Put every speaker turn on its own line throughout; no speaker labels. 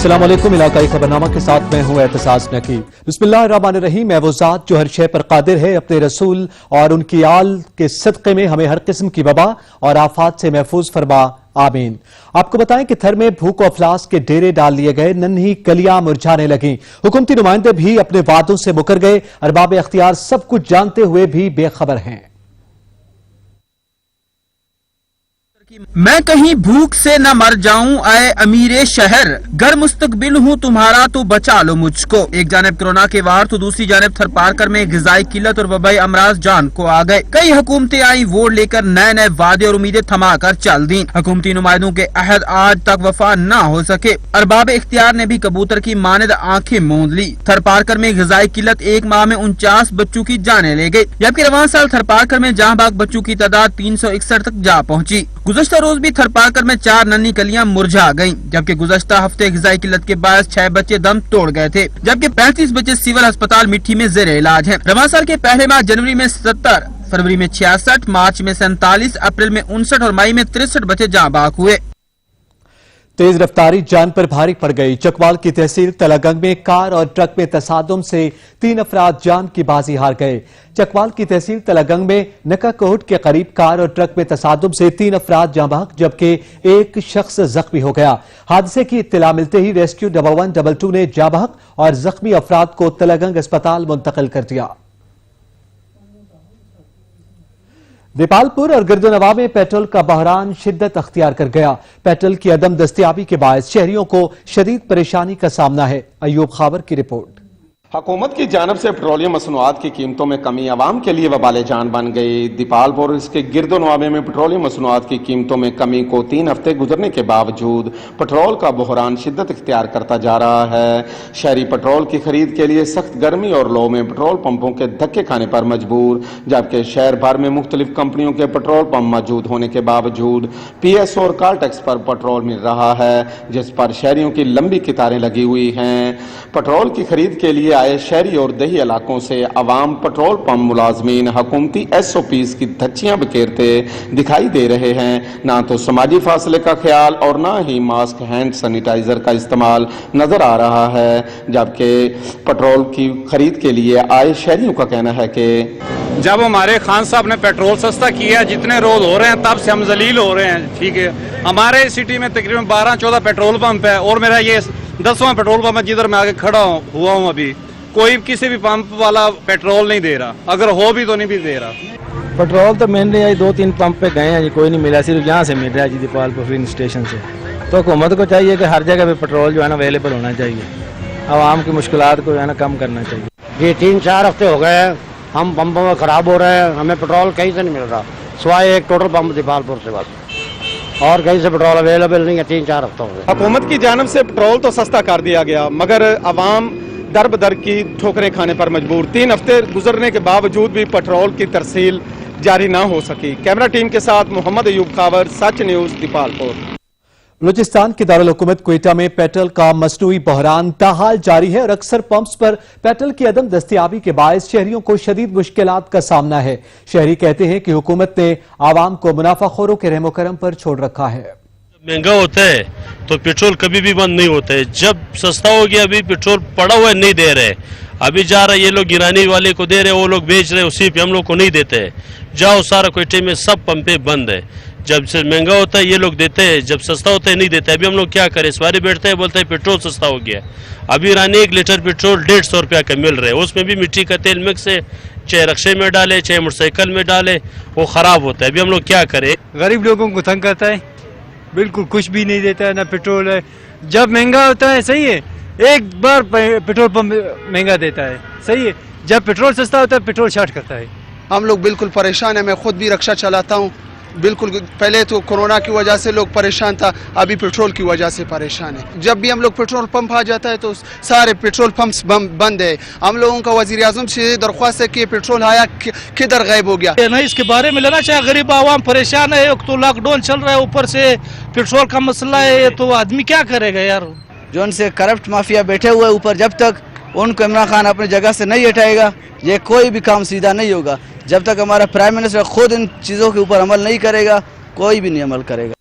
अस्सलाम वालेकुम, इलाकाई खबरनामा के साथ मैं हूं एहतसास नकी। बिस्मिल्लाहिर्रहमानिर्रहीम। मैं वो ज़ात जो हर शय पर कादिर है, अपने रसूल और उनकी आल के सदक़े में हमें हर किस्म की वबा और आफात से महफूज फरमा, आमीन। आपको बताएं कि थर में भूख और अफलास के डेरे डाल लिए गए, नन्ही कलियां मुरझाने लगी। हुकूमती नुमाइंदे भी अपने वादों से मुकर गए, अरबाब इख्तियार सब कुछ जानते हुए भी बेखबर हैं।
मैं कहीं भूख से न मर जाऊं, आए अमीरे शहर, गर मुस्तकबिल हूँ तुम्हारा तो बचा लो मुझको। एक जानब कोरोना के वार तो दूसरी जानब थरपारकर में ग़िज़ाई किल्लत और वबाई अमराज जान को आ गए। कई हुकूमतें आई वोट लेकर, नए नए वादे और उम्मीदें थमा कर चल दी। हुकूमती नुमाइंदों के अहद आज तक वफा न हो सके। अरबाब इख्तियार ने भी कबूतर की मानद आंखें मूंद ली। थरपारकर में ग़िज़ाई किल्लत एक माह में 49 बच्चों की जाने ले गई, जबकि रवां साल थरपारकर में जहां बाग बच्चों की तादाद 361 तक जा पहुंची। गुज़श्ता रोज भी थरपारकर में 4 नन्ही कलियां मुरझा गईं, जबकि गुज़श्ता हफ्ते ग़िज़ाई किल्लत के बायस 6 बच्चे दम तोड़ गए थे, जबकि 35 बच्चे सिविल अस्पताल मिट्टी में ज़ेरे इलाज हैं। रवां साल के पहले माह जनवरी में 70, फरवरी में 66, मार्च में 47, अप्रैल में 59 और मई में 63 बच्चे जाँ बाक हुए।
तेज रफ्तारी जान पर भारी पड़ गई। चकवाल की तहसील तलागंग में कार और ट्रक में तसादुम से 3 अफराद जान की बाजी हार गए। चकवाल की तहसील तलागंग में नकाकोट के करीब कार और ट्रक में तसादुम से 3 अफराद जाँ बहक, जबकि एक शख्स जख्मी हो गया। हादसे की इत्तला मिलते ही रेस्क्यू 1122 ने जाँ बहक और जख्मी अफराद को तलागंग अस्पताल मुंतकिल कर दिया। दीपालपुर और गिरदोनवा में पेट्रोल का बहरान शिद्दत अख्तियार कर गया। पेट्रोल की अदम दस्तयाबी के बायस शहरियों को शदीद परेशानी का सामना है। अयूब खावर की रिपोर्ट।
हुकूमत की जानब से पेट्रोलियम मसनूआत की कीमतों में कमी अवाम के लिए वबाल जान बन गई। दीपालपुर और इसके गिरदो नवाबे में पेट्रोलियम मसनूआत की कीमतों में कमी को 3 हफ्ते गुजरने के बावजूद पेट्रोल का बहरान शिद्दत इख्तियार करता जा रहा है। शहरी पेट्रोल की खरीद के लिए सख्त गर्मी और लो में पेट्रोल पंपों के धक्के खाने पर मजबूर, जबकि शहर भर में मुख्तलिफ कंपनियों के पेट्रोल पंप मौजूद होने के बावजूद PSO और कॉलटैक्स पर पेट्रोल मिल रहा है, जिस पर शहरियों की लंबी कतारें लगी हुई हैं। पेट्रोल की खरीद के लिए आए शहरी और दही इलाकों से अवाम पेट्रोल पंप मुलाजमीन हुकूमती SOPs की धज्जियां बिखेरते दिखाई दे रहे हैं। ना तो समाजी फासले का ख्याल और ना ही मास्क, हैंड सैनिटाइजर का इस्तेमाल नजर आ रहा है, जबकि पेट्रोल की खरीद के लिए आए शहरियों का कहना है कि
जब हमारे खान साहब ने पेट्रोल सस्ता किया, जितने रोज हो रहे हैं तब से हम जलील हो रहे हैं। ठीक है, हमारे सिटी में तकरीबन 12-14 पेट्रोल पंप है और मेरा ये 10वां पेट्रोल पंप है जिधर मैं आगे खड़ा हुआ हूँ। अभी कोई किसी भी पंप वाला पेट्रोल नहीं दे रहा, अगर हो भी तो नहीं भी दे रहा।
पेट्रोल तो मिल रही है, 2-3 पंप पे गए हैं जी, कोई नहीं मिला, सिर्फ यहाँ से मिल रहा है जी, दीपालपुर फिलिंग स्टेशन से। तो हुकूमत को चाहिए कि हर जगह पे पेट्रोल जो है ना अवेलेबल होना चाहिए, आवाम की मुश्किलात को जो है ना कम करना चाहिए।
ये 3-4 हफ्ते हो गए हैं, हम पंपों में खराब हो रहे हैं, हमें पेट्रोल कहीं से नहीं मिल रहा, सिवाय एक टोटल पंप दीपालपुर से बस, और कहीं से पेट्रोल अवेलेबल नहीं है। 3-4 हफ्तों से
हुकूमत की जानब से पेट्रोल तो सस्ता कर दिया गया, मगर अवाम दर बदर की ठोकरें खाने पर मजबूर। 3 हफ्ते गुजरने के बावजूद भी पेट्रोल की तरसील जारी ना हो सकी। कैमरा टीम के साथ मोहम्मद अयूब खावर, सच न्यूज, दीपालपुर।
बलूचिस्तान के दारुल हुकूमत क्वेटा में पेट्रोल का मसनूई बहरान ताहाल जारी है और अक्सर पंप्स पर पेट्रोल की अदम दस्तयाबी के बायस शहरियों को शदीद मुश्किलात का सामना है। शहरी कहते हैं कि हुकूमत ने आवाम को मुनाफाखोरों के रहमो करम पर छोड़ रखा है।
महंगा होता है तो पेट्रोल कभी भी बंद नहीं होता है। जब सस्ता हो गया, अभी पेट्रोल पड़ा हुआ नहीं दे रहे, अभी जा रहा है, ये लोग गिरानी वाले को दे रहे, वो लोग बेच रहे, उसी पे हम लोग को नहीं देते हैं। जाओ सारा क्वेटे में सब पंपे बंद है। जब से महंगा होता है ये लोग देते हैं, जब सस्ता होता है नहीं देते। अभी हम लोग क्या करें, सवारी बैठते हैं, बोलते हैं पेट्रोल सस्ता हो गया। अभी रानी 1 लीटर पेट्रोल 150 रुपया का मिल रहा है, उसमें भी मिट्टी का तेल मिक्स है, चाहे रक्शे में डाले चाहे मोटरसाइकिल में डाले, वो खराब होता है। अभी हम लोग क्या करें,
गरीब लोगों को तंग करता है, बिल्कुल कुछ भी नहीं देता है, ना पेट्रोल है। जब महंगा होता है सही है, एक बार पेट्रोल पंप महंगा देता है सही है, जब पेट्रोल सस्ता होता है पेट्रोल शार्ट करता है।
हम लोग बिल्कुल परेशान है। मैं खुद भी रिक्शा चलाता हूँ। बिल्कुल पहले तो कोरोना की वजह से लोग परेशान था, अभी पेट्रोल की वजह से परेशान है। जब भी हम लोग पेट्रोल पंप आ जाता है तो सारे पेट्रोल पंप्स बंद है। हम लोगों का वजीर आजम से दरख्वास्त है कि पेट्रोल आया किधर गायब हो गया।
नहीं, इसके बारे में लेना चाहिए। गरीब आवाम परेशान है, एक तो लॉकडाउन चल रहा है, ऊपर से पेट्रोल का मसला है, तो आदमी क्या करेगा यार।
जो उनसे करप्ट माफिया बैठे हुए ऊपर, जब तक उनको इमरान खान अपनी जगह से नहीं हटाएगा ये कोई भी काम सीधा नहीं होगा। जब तक हमारा प्राइम मिनिस्टर खुद इन चीज़ों के ऊपर अमल नहीं करेगा कोई भी नहीं अमल करेगा।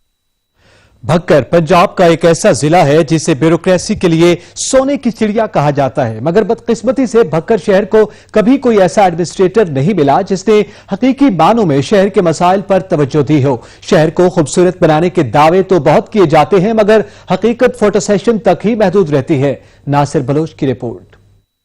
भक्कर पंजाब का एक ऐसा जिला है जिसे ब्यूरोक्रेसी के लिए सोने की चिड़िया कहा जाता है, मगर बदकिस्मती से भक्कर शहर को कभी कोई ऐसा एडमिनिस्ट्रेटर नहीं मिला जिसने हकीकी मानों में शहर के मसाइल पर तवज्जो दी हो। शहर को खूबसूरत बनाने के दावे तो बहुत किए जाते हैं, मगर हकीकत फोटो सेशन तक ही महदूद रहती है। नासिर बलोच की रिपोर्ट।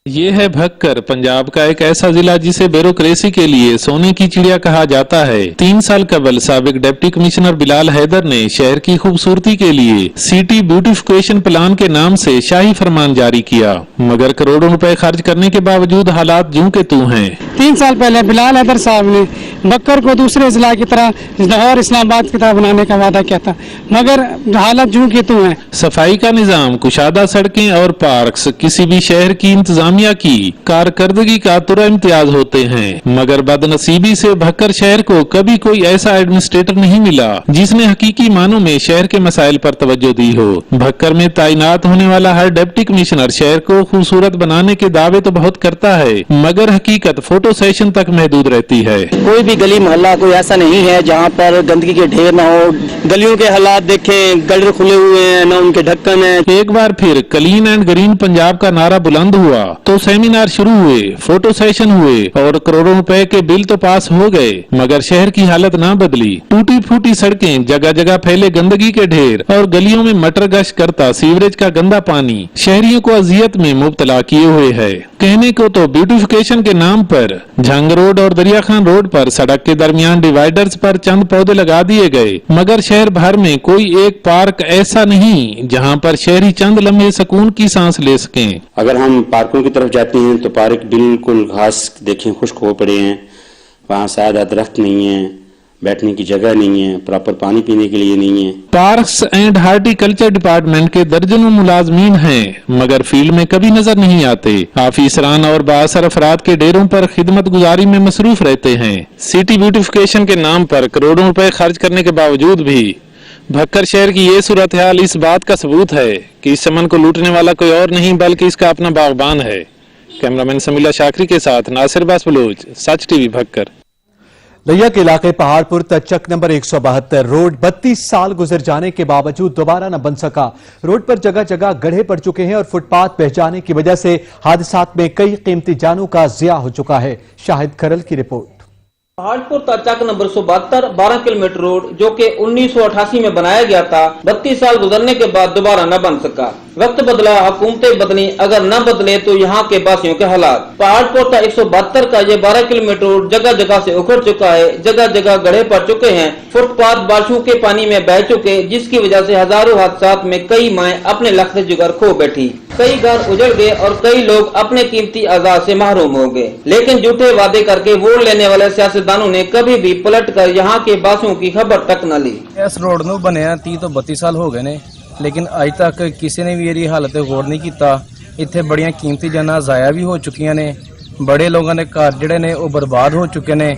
ये है भक्कर, पंजाब का एक ऐसा जिला जिसे ब्यूरोक्रेसी के लिए सोने की चिड़िया कहा जाता है। 3 साल कबल साबिक डिप्टी कमिश्नर बिलाल हैदर ने शहर की खूबसूरती के लिए सिटी ब्यूटिफिकेशन प्लान के नाम से शाही फरमान जारी किया, मगर करोड़ों रुपए खर्च करने के बावजूद हालात जूं के तू हैं।
3 साल पहले बिलाल हैदर साहब ने भक्कर को दूसरे जिला की तरह लाहौर इस्लामाबाद की तरह बनाने का वादा किया था, मगर हालत जूं के तू हैं।
सफाई का निजाम, कुशादा सड़कें और पार्क्स किसी भी शहर की इंतजामिया की कारकर्दगी का तुरा इम्तियाज होते हैं, मगर बदनसीबी से भक्कर शहर को कभी कोई ऐसा एडमिनिस्ट्रेटर नहीं मिला जिसने हकीकी मानों में शहर के मसाइल पर तवज्जो दी हो। भक्कर में तैनात होने वाला हर डिप्टी कमिश्नर शहर को खूबसूरत बनाने के दावे तो बहुत करता है, मगर हकीकत फोटो सेशन तक महदूद रहती है।
कोई भी गली मोहल्ला कोई ऐसा नहीं है जहाँ पर गंदगी के ढेर न हो। गलियों के हालात देखें, गटर खुले हुए हैं, न उनके ढक्कन है।
एक बार फिर क्लीन एंड ग्रीन पंजाब का नारा बुलंद हुआ तो सेमिनार शुरू हुए, फोटो सेशन हुए और करोड़ों रुपए के बिल तो पास हो गए, मगर शहर की हालत ना बदली। टूटी फूटी सड़कें, जगह जगह फैले गंदगी के ढेर और गलियों में मटर गश्त करता सीवरेज का गंदा पानी शहरियों को अजियत में मुब्तला किए हुए है। कहने को तो ब्यूटिफिकेशन के नाम पर झंग रोड और दरिया खान रोड पर सड़क के दरमियान डिवाइडर्स पर चंद पौधे लगा दिए गए, मगर शहर भर में कोई एक पार्क ऐसा नहीं जहां पर शहरी चंद लम्हे सुकून की सांस ले सकें।
अगर हम पार्कों की तरफ जाते हैं तो पार्क बिल्कुल घास देखें खुश्क हो पड़े हैं, वहाँ सादा दरख्त नहीं है, बैठने की जगह नहीं है, प्रॉपर पानी पीने के लिए नहीं है।
पार्क्स एंड हार्टिकल्चर डिपार्टमेंट के दर्जनों मुलाजमीन हैं, मगर फील्ड में कभी नजर नहीं आते। ऑफिसरान और बाअसर अफराद के डेरों पर खिदमत गुजारी में मसरूफ रहते हैं। सिटी ब्यूटिफिकेशन के नाम पर करोड़ों रुपए खर्च करने के बावजूद भी भक्कर शहर की ये सूरत हाल इस बात का सबूत है कि इस चमन को लूटने वाला कोई और नहीं बल्कि इसका अपना बागबान है। कैमरामैन समीला शाकरी के साथ नासिर बलोच, सच टीवी भक्कर।
लिया के इलाके पहाड़पुर तचक नंबर 172 रोड 32 साल गुजर जाने के बावजूद दोबारा न बन सका। रोड पर जगह जगह गड्ढे पड़ चुके हैं और फुटपाथ बह जाने की वजह से हादसात में कई कीमती जानों का जिया हो चुका है। शाहिद खरल की रिपोर्ट।
पहाड़पुर तचक नंबर 172 12 किलोमीटर रोड जो कि 1988 में बनाया गया था, 32 साल गुजरने के बाद दोबारा न बन सका। वक्त बदला, हुकूमतें बदली, अगर न बदले तो यहाँ के वासियों के हालात। पहाड़पुर 172 का ये 12 किलोमीटर रोड जगह जगह से उखड़ चुका है, जगह जगह गड्ढे पड़ चुके हैं, फुटपाथ बारिशों के पानी में बह चुके, जिसकी वजह से हजारों हादसात में कई माएं अपने लख्त जिगर खो बैठी, कई घर उजड़ गए और कई लोग अपने कीमती आजाद से महरूम हो गए। लेकिन झूठे वादे करके वोट लेने वाले सियासतदानों ने कभी भी पलट कर यहाँ के वासियों की खबर तक न ली।
इस रोड नूं बने 30 तो 32 साल हो गए ने, लेकिन अज तक किसी ने भी ये हालत गौर नहीं किया। इत्थे बड़ियां कीमती जाना जाया भी हो चुकियां ने, बड़े लोगों ने घर जिहड़े ने वो बर्बाद हो चुके ने,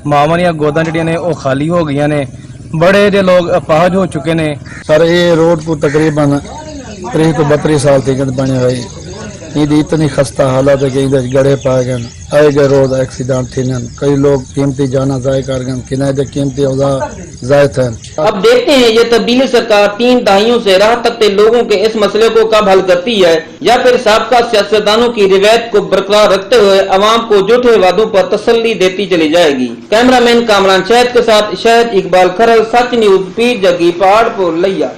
मावां दीयां गोदां जिहड़ियां ने वो खाली हो गई ने, बड़े जे लोग अपाहज हो चुके ने।
सर ये रोड को तकरीबन 30 तो 32 साल तक बने हुए, ये इतनी खस्ता हालत है कि इधर गड़े पाए गए, आए गए रोज एक्सीडेंट थे, कई लोग कीमती जाना जाय कर गए, किनारे कीमती जाय थे।
अब देखते हैं ये तब्दीली सरकार 3 दहाइयों से राह तकते लोगों के इस मसले को कब हल करती है, या फिर साबका सियासतदानों की रिवायत को बरकरार रखते हुए अवाम को झूठे वादों पर तसल्ली देती चली जाएगी। कैमरामैन कामरान शहद के साथ शहद इकबाल खरल, सच न्यूज, पीर जगी, पहाड़पुर, लिया।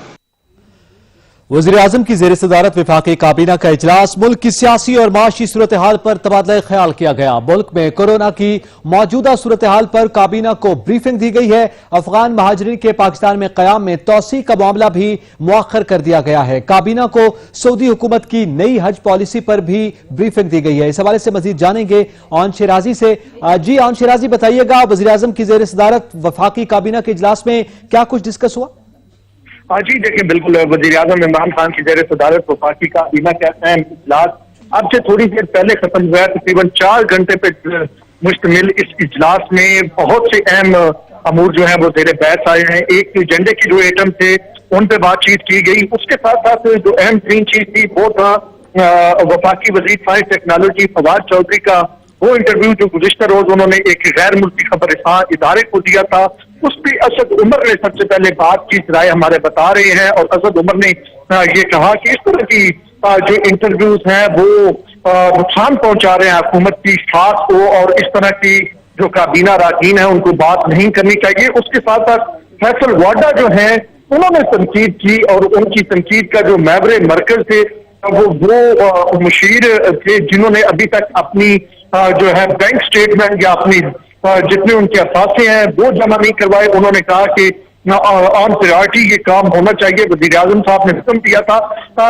वज़ीर आज़म की ज़ेर सदारत वफाकी काबीना का इजलास, मुल्क की सियासी और माशी सूरत हाल पर तबादला ख्याल किया गया। मुल्क में कोरोना की मौजूदा सूरत हाल पर काबीना को ब्रीफिंग दी गई है। अफगान महाजरीन के पाकिस्तान में क़याम में तौसी का मामला भी मुअख्खर कर दिया गया है। काबीना को सऊदी हुकूमत की नई हज पॉलिसी पर भी ब्रीफिंग दी गई है। इस हवाले से मजीद जानेंगे आन शिराजी से। जी आन शिराजी, बताइएगा वज़ीर आज़म की ज़ेर सदारत वफाकी काबीना के इजलास में क्या कुछ डिस्कस हुआ?
जी देखिए, बिल्कुल वज़ीर आज़म इमरान खान की ज़ेर सदारत वफाकी काबीना का अहम इजलास अब से थोड़ी देर पहले खत्म हुआ है। तकरीबन 4 घंटे पे मुश्तमिल इस इजलास में बहुत से अहम अमूर जो है वो ज़ेर बहस आए हैं। एक एजेंडे की जो आइटम थे उन पे बातचीत की गई, उसके साथ साथ जो अहम तीन चीज थी वो था वफाकी वज़ीर साइंस टेक्नोलॉजी फवाद चौधरी का वो इंटरव्यू जो गुज़िश्ता रोज उन्होंने एक गैर मुल्की खबरसां इदारे को दिया था, उस पर असद उमर ने सबसे पहले बातचीत राय हमारे बता रहे हैं, और असद उमर ने ये कहा कि इस तरह की जो इंटरव्यूज हैं वो नुकसान पहुंचा रहे हैं हुकूमत की साख को, और इस तरह की जो काबीना अरकान है उनको बात नहीं करनी चाहिए। उसके साथ साथ फैसल वाडा जो है उन्होंने तनकीद की, और उनकी तनकीद का जो महवर मरकज थे वो मुशीर थे जिन्होंने अभी तक अपनी जो है बैंक स्टेटमेंट या अपनी जितने उनके असासे हैं वो जमा नहीं करवाए। उन्होंने कहा कि ऑन प्रायोरिटी ये काम होना चाहिए, वज़ीर आज़म साहब ने हुक्म दिया था।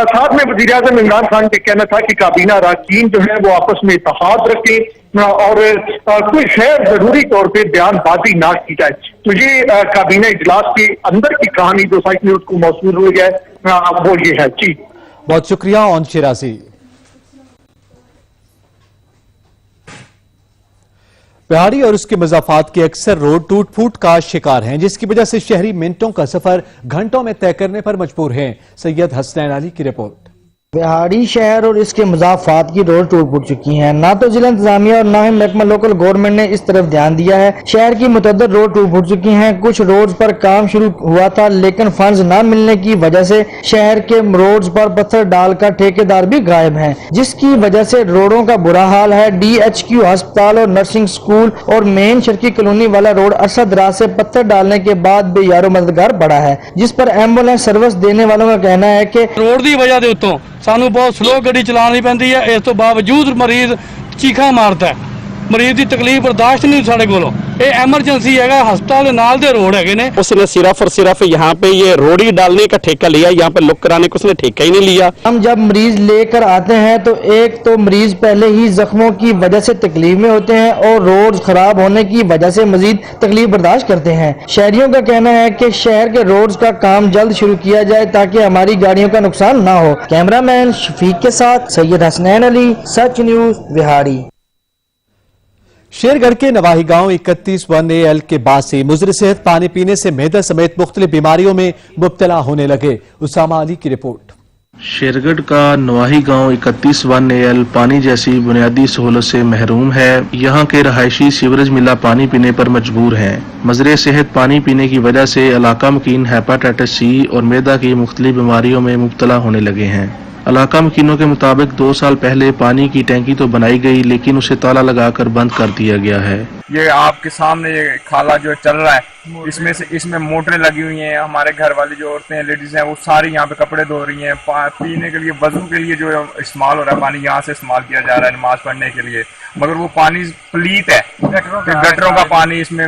साथ में वज़ीर आज़म इमरान खान का कहना था कि काबीना अरकान जो है वो आपस में इत्तेहाद रखें और कोई गैर जरूरी तौर पे बयानबाजी ना की जाए। तो ये काबीना इजलास के अंदर की कहानी जो साइक न्यूज को मौसूल हुई है वो ये है। जी
बहुत शुक्रिया ऑन शिराजी। पहाड़ी और उसके मज़ाफात के अक्सर रोड टूट फूट का शिकार हैं, जिसकी वजह से शहरी मिनटों का सफर घंटों में तय करने पर मजबूर हैं। सैयद हसनैन अली की रिपोर्ट।
पहाड़ी शहर और इसके मज़ाफात की रोड टूट फूट चुकी हैं। ना तो जिला इंतजामिया और ना ही महकमा लोकल गवर्नमेंट ने इस तरफ ध्यान दिया है। शहर की मुतअद्दिद रोड टूट फूट चुकी हैं। कुछ रोड्स पर काम शुरू हुआ था, लेकिन फंड्स न मिलने की वजह से शहर के रोड्स पर पत्थर डालकर ठेकेदार भी गायब हैं, जिसकी वजह से रोडों का बुरा हाल है। DHQ अस्पताल और नर्सिंग स्कूल और मेन शर्की कॉलोनी वाला रोड अरसा दराज से पत्थर डालने के बाद भी यारो मददगार बड़ा है, जिस पर एम्बुलेंस सर्विस देने वालों का कहना है कि
रोड की वजह से उत्तों सानू बहुत स्लो गड्डी चलानी पैंदी है। इस तो बावजूद मरीज चीखा मारता है, मरीज की तकलीफ बर्दाश्त नहीं साढ़े कोलों। ये एमरजेंसी है, हस्पताल के नाल दे रोड है ने।
उसने सिर्फ और सिर्फ यहाँ पे ये रोड ही डालने का ठेका लिया, यहाँ पे लुक कराने को उसने ठेका ही नहीं लिया।
हम जब मरीज लेकर आते हैं तो एक तो मरीज पहले ही जख्मों की वजह से तकलीफ में होते हैं और रोड खराब होने की वजह से मजीद तकलीफ बर्दाश्त करते हैं। शहरियों का कहना है कि शहर के रोड्स का काम जल्द शुरू किया जाए ताकि हमारी गाड़ियों का नुकसान ना हो। कैमरामैन शफीक के साथ सैयद हसनैन अली, सच न्यूज, बिहाड़ी।
शेरगढ़ के नवाही गांव 31-1AL के बाद से मुज़र सेहत पानी पीने से मेदा समेत मुख्तलिफ बीमारियों में मुब्तला होने लगे। उसामा अली की रिपोर्ट।
शेरगढ़ का नवाही गांव 31-1AL पानी जैसी बुनियादी सहूलत से महरूम है। यहाँ के रहायशी सीवरेज मिला पानी पीने पर मजबूर हैं। मुज़र सेहत पानी पीने की वजह से इलाका मकीन हेपाटाइटिस C और मैदा की मुख्तलिफ बीमारियों में मुब्तला होने लगे हैं। इलाका मकीनों के मुताबिक 2 साल पहले पानी की टैंकी तो बनाई गई, लेकिन उसे ताला लगाकर बंद कर दिया गया है।
ये आपके सामने ये खाला जो चल रहा है, इसमें मोटरें लगी हुई हैं। हमारे घर वाली जो औरतें लेडीज हैं वो सारी यहाँ पे कपड़े धो रही हैं। पीने के लिए, वजू के लिए जो इस्तेमाल हो रहा है पानी, यहाँ से इस्तेमाल किया जा रहा है नमाज पढ़ने के लिए, मगर वो पानी प्लीत है, गटरों का पानी इसमें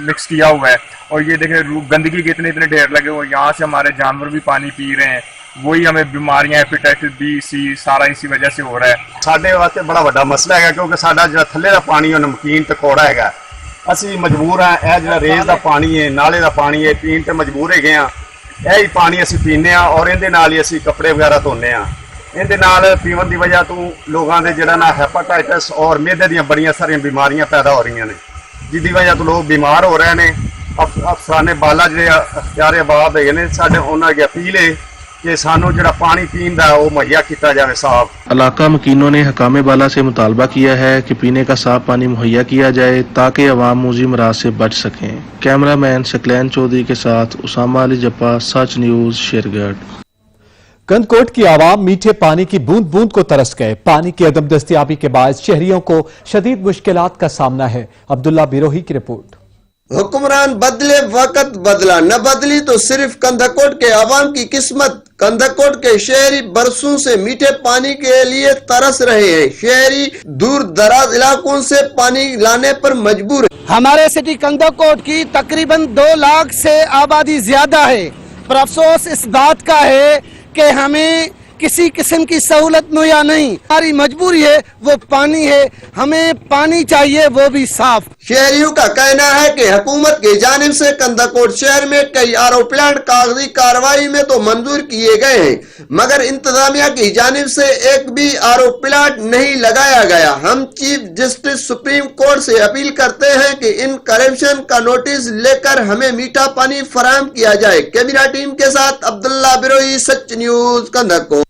मिक्स किया हुआ है। और ये देखें गंदगी के इतने ढेर लगे हुए, यहाँ से हमारे जानवर भी पानी पी रहे हैं। वही हमें बीमारियां हेपेटाइटिस B C सारा इसी वजह से हो रहा है।
साडे वास्ते बड़ा वड्डा मसला है, क्योंकि साडा जो थल्ले दा पानी है नमकीन ते कौड़ा है। ਅਸੀਂ ਮਜਬੂਰ ਆ, ਇਹ ਜਿਹੜਾ ਰੇਜ਼ ਦਾ ਪਾਣੀ ਹੈ, ਨਾਲੇ ਦਾ ਪਾਣੀ ਹੈ, ਪੀਣ ਤੇ ਮਜਬੂਰ ਹੈਗੇ ਆ। ਇਹ ਹੀ ਪਾਣੀ ਅਸੀਂ ਪੀਂਦੇ ਆ ਔਰ ਇਹਦੇ ਨਾਲ ਹੀ ਅਸੀਂ ਕੱਪੜੇ ਵਗੈਰਾ ਧੋਨੇ ਆ। ਇਹਦੇ ਨਾਲ ਪੀਵਨ ਦੀ ਵਜ੍ਹਾ ਤੋਂ ਲੋਕਾਂ ਦੇ ਜਿਹੜਾ ਨਾ ਹੈਪਾਟਾਈਟਸ ਔਰ ਮਿਹਦੇ ਦੀਆਂ ਬੜੀਆਂ ਸਾਰੀਆਂ ਬਿਮਾਰੀਆਂ ਪੈਦਾ ਹੋ ਰਹੀਆਂ ਨੇ, ਜਿੱਦੀ ਵਜ੍ਹਾ ਤੋਂ ਲੋਕ ਬਿਮਾਰ ਹੋ ਰਹੇ ਨੇ। ਅਫਸਰਾਨੇ ਬਾਲਾ ਜਿਹੜੇ ਅਖਤਿਆਰੇ ਆਬਾਦ ਹੈਗੇ ਨੇ, ਸਾਡੇ ਉਹਨਾਂ ਅੱਗੇ ਅਪੀਲ ਹੈ कि सानू जड़ा पानी पीन दा वो मुहैया किया जाए साफ।
इलाका मकीनों ने हकामे बाला से मुतालबा किया है कि पीने का साफ पानी मुहैया किया जाए ताकि अवाम मूजी मराज से बच सकें। कैमरामैन सकलैन चौधरी के साथ उसामा अली जप्पा, सच न्यूज, शेरगढ़।
कंदकोट की आवाम मीठे पानी की बूंद बूंद को तरस गए। पानी की अदम दस्तियाबी के बाद शहरियों को शदीद मुश्किलात का सामना है। अब्दुल्ला बिरोही की रिपोर्ट।
हुक्मरान बदले, वक्त बदला, न बदली तो सिर्फ कंदकोट के आवाम की किस्मत। कंदकोट के शहरी बरसों से मीठे पानी के लिए तरस रहे हैं। शहरी दूर दराज इलाकों से पानी लाने पर मजबूर है।
हमारे सिटी कंदकोट की तकरीबन 2 लाख से आबादी ज्यादा है, पर अफसोस इस बात का है कि हमें किसी किस्म की सहूलत मुहैया नहीं। हमारी मजबूरी है वो पानी है, हमें पानी चाहिए वो भी साफ।
शहरियों का कहना है कि हुकूमत की जानिब से कंदकोट शहर में कई RO प्लांट कागजी कार्रवाई में तो मंजूर किए गए हैं, मगर इंतजामिया की जानिब से एक भी RO प्लांट नहीं लगाया गया। हम चीफ जस्टिस सुप्रीम कोर्ट से अपील करते हैं कि इन करप्शन का नोटिस लेकर हमें मीठा पानी फराहम किया जाए। कैमरा टीम के साथ अब्दुल्ला बिरोही, सच न्यूज, कंदकोट।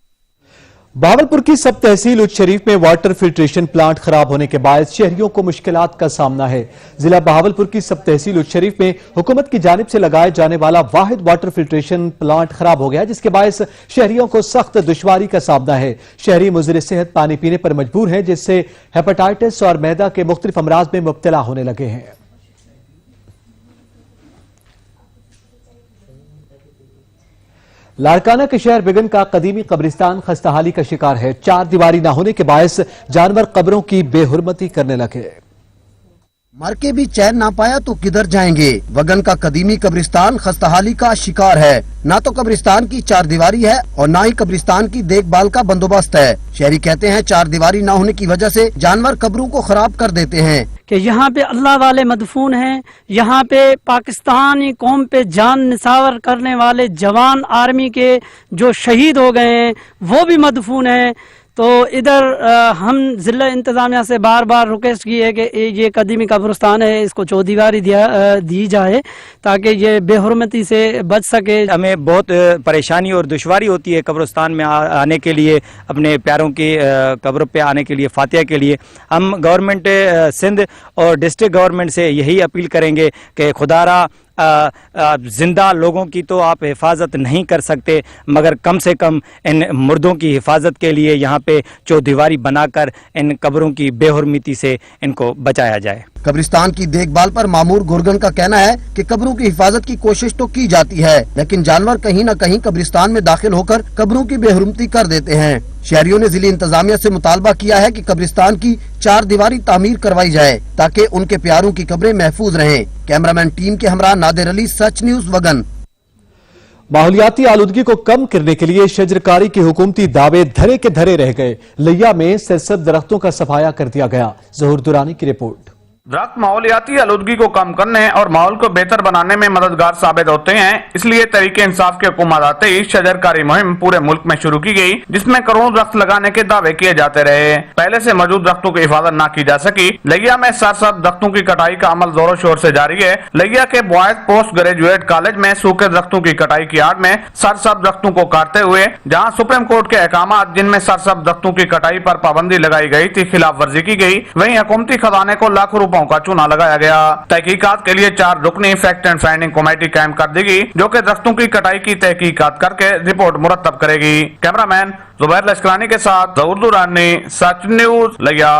बहावलपुर की सब तहसील उच्च शरीफ में वाटर फिल्ट्रेशन प्लांट खराब होने के बाद शहरियों को मुश्किलात का सामना है। जिला बहावलपुर की सब तहसील उच्च शरीफ में हुकूमत की जानिब से लगाए जाने वाला वाहिद वाटर फिल्ट्रेशन प्लांट खराब हो गया, जिसके बायस शहरियों को सख्त दुश्वारी का सामना है। शहरी मुज़र सेहत पानी पीने पर मजबूर हैं, जिससे हेपेटाइटिस और मैदा के मुख्तलिफ अमराज में मुब्तला होने लगे हैं। लाड़काना के शहर बिगन का कदीमी कब्रिस्तान खस्ताहाली का शिकार है। चार दीवारी न होने के बायस जानवर कब्रों की बेहुरमती करने लगे।
मर के भी चैन ना पाया तो किधर जाएंगे। वगन का कदीमी कब्रिस्तान खस्ताहाली का शिकार है। ना तो कब्रिस्तान की चार दीवारी है और ना ही कब्रिस्तान की देखभाल का बंदोबस्त है। शहरी कहते हैं चार दीवारी ना होने की वजह से जानवर कब्रों को खराब कर देते हैं।
कि यहाँ पे अल्लाह वाले मदफून हैं, यहाँ पे पाकिस्तानी कौम पे जान निसावर करने वाले जवान आर्मी के जो शहीद हो गए हैं वो भी मदफून हैं। तो इधर हम जिला इंतजामिया से बार बार रिक्वेस्ट की है कि ये कदीमी कब्रिस्तान है, इसको चौदीवारी दी जाए ताकि ये बेहुरमती से बच सके।
हमें बहुत परेशानी और दुश्वारी होती है कब्रिस्तान में आने के लिए, अपने प्यारों की कब्र पे आने के लिए, फातिहा के लिए। हम गवर्नमेंट सिंध और डिस्ट्रिक्ट गवर्नमेंट से यही अपील करेंगे कि खुदारा जिंदा लोगों की तो आप हिफाजत नहीं कर सकते, मगर कम से कम इन मुर्दों की हिफाजत के लिए यहाँ पे चौदीवारी बनाकर इन कब्रों की बेहुरमती से इनको बचाया जाए।
कब्रिस्तान की देखभाल पर मामूर गुरगन का कहना है कि कब्रों की हिफाजत की कोशिश तो की जाती है, लेकिन जानवर कहीं न कहीं कब्रिस्तान में दाखिल होकर कब्रों की बेहुरमती कर देते हैं। शहरियों ने जिले इंतजामिया से मुतालबा किया है कि कब्रिस्तान की चार दीवारी तामीर करवाई जाए ताकि उनके प्यारों की कब्रें महफूज रहें। कैमरामैन टीम के हमरा नादिर अली, सच न्यूज वगन।
माहौलियाती आलूदगी को कम करने के लिए शजरकारी के हुकूमती दावे धरे के धरे रह गए। लिया में सरसब्ज दरख्तों का सफाया कर दिया गया। ज़हूर दुरानी की रिपोर्ट।
दरख्त माहौलियाती आलूदगी को कम करने और माहौल को बेहतर बनाने में मददगार साबित होते हैं, इसलिए तरीके इंसाफ की हुकूमत आते ही शजरकारी मुहिम पूरे मुल्क में शुरू की गई, जिसमें करोड़ों दरख्त लगाने के दावे किए जाते रहे। पहले से मौजूद दरख्तों की हिफाजत न की जा सकी। लिया में सरसब्ज दरख्तों की कटाई का अमल जोरों शोर से जारी है। लिया के बॉयज पोस्ट ग्रेजुएट कॉलेज में सूखे दरख्तों की कटाई की आड़ में सरसब्ज दरख्तों को काटते हुए जहाँ सुप्रीम कोर्ट के अहकामात जिनमें सरसब्ज दरख्तों की कटाई पर पाबंदी लगाई गई थी खिलाफ वर्जी की गई, वहीं हुकूमती खजाने को लाखों रुपयों का चूना लगाया गया। तहकीकात के लिए 4 रुकनी फैक्ट एंड फाइंडिंग कमेटी कायम कर देगी, जो कि दरख्तों की कटाई की तहकीकात करके रिपोर्ट मुरतब करेगी। कैमरामैन जुबैर लश्करानी के साथ ज़हूर दुरानी, सच न्यूज, लिया।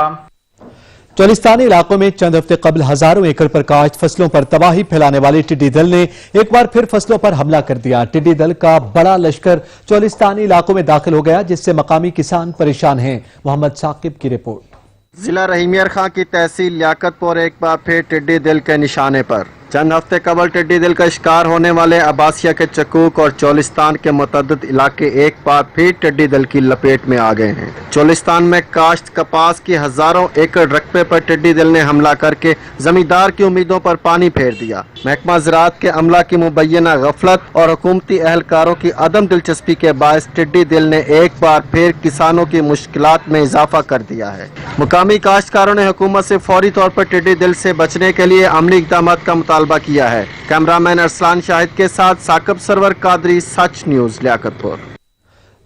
चोलिस्तानी इलाकों में चंद हफ्ते कबल हजारों एकड़ पर काश्त फसलों पर तबाही फैलाने वाले टिड्डी दल ने एक बार फिर फसलों पर हमला कर दिया। टिड्डी दल का बड़ा लश्कर चोलिस्तानी इलाकों में दाखिल हो गया, जिससे मकामी किसान परेशान हैं। मोहम्मद साकिब की रिपोर्ट।
जिला रहीमियर खां की तहसील लियाकतपुर एक बार फिर टिड्डी दल के निशाने पर। चंद हफ्ते कबल टिड्डी दल का शिकार होने वाले अब्बासिया के चकूक और चोलिस्तान के मुतअद्दिद इलाके एक बार फिर टिड्डी दल की लपेट में आ गए हैं। चोलिस्तान में काश्त कपास की हजारों एकड़ रकबे पर टिड्डी दल ने हमला करके जमींदार की उम्मीदों पर पानी फेर दिया। महकमा ज़राअत के अमला की मुबैना गफलत और हुकूमती एहलकारों की अदम दिलचस्पी के बायस टिड्डी दल ने एक बार फिर किसानों की मुश्किलात में इजाफा कर दिया है। मुकामी काश्तकारों ने हुकूमत से फौरी तौर पर टिड्डी दल से बचने के लिए अमली इक़दाम का मुतालबा किया है। कैमरामैन अरसलान शाहिद के साथ साकिब सरवर कादरी, सच न्यूज, लियाकतपुर।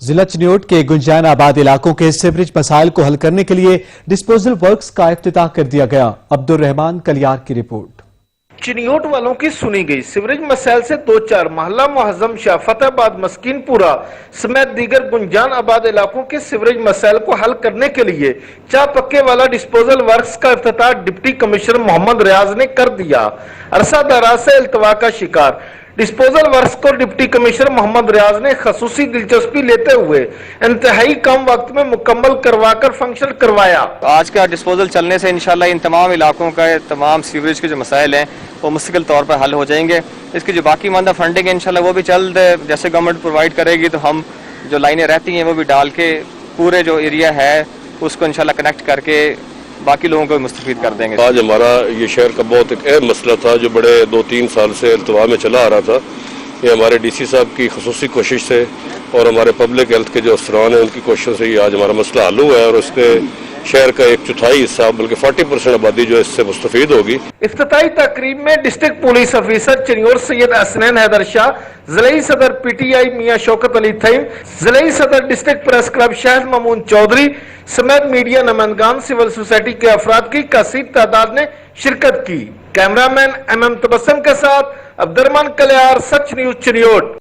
जिला चिन्योट के गुंजान आबाद इलाकों के सीवरेज मसाइल को हल करने के लिए डिस्पोजल वर्क्स का इफ्तिताह कर दिया गया। अब्दुल रहमान कलियार की रिपोर्ट।
चिन्योट वालों की सुनी गई। सीवरेज मसाइल से 2-4 महल्ला मुहज्जम शाह, फतेहाबाद, मस्कीनपुरा समेत दीगर गुंजान आबाद इलाकों के सीवरेज मसाइल को हल करने के लिए चा पक्के वाला डिस्पोजल वर्क्स का इफ्तिताह डिप्टी कमिश्नर मोहम्मद रियाज ने कर दिया। अरसा दराज से इल्तवा का शिकार डिस्पोजल वर्क्स को डिप्टी कमिश्नर मोहम्मद रियाज ने खसूसी दिलचस्पी लेते हुए इंतहाई कम वक्त में मुकम्मल करवाकर फंक्शन करवाया।
आज का डिस्पोजल चलने से इंशाल्लाह इन तमाम इलाकों का तमाम सीवरेज के जो मसाइल हैं वो मुस्तकिल तौर पर हल हो जाएंगे। इसकी जो बाकी मानदा फंडिंग है इंशाल्लाह वो भी जल्द जैसे गवर्नमेंट प्रोवाइड करेगी तो हम जो लाइनें रहती हैं वो भी डाल के पूरे जो एरिया है उसको इंशाल्लाह कनेक्ट करके बाकी लोगों को मुस्तफीद कर देंगे।
आज हमारा ये शहर का बहुत एक अहम मसला था जो बड़े 2-3 साल से इल्तवा में चला आ रहा था। ये हमारे डीसी साहब की खसूसी कोशिश से और हमारे पब्लिक हेल्थ के जो अफसरान हैं उनकी कोशिशों से ये आज हमारा मसला हल हुआ है और उसके शहर का 1/4 हिस्सा बल्कि 40% आबादी जो है इससे मुस्तफीद होगी।
इफ्तिताई तकरीब में district police officer Chiniot Syed Hasnain Haider Shah, जिले सदर पीटीआई मियां शौकत अली थईम, जिले सदर district press club Shahid Mamoon Chaudhry समेत मीडिया नुमाइंदगान, सिविल सोसाइटी के अफराद की कसीर तादाद ने शिरकत की। कैमरामैन MM तबस्सुम के साथ अब्दुर्रहमान कलियार, सच न्यूज चिन्योट।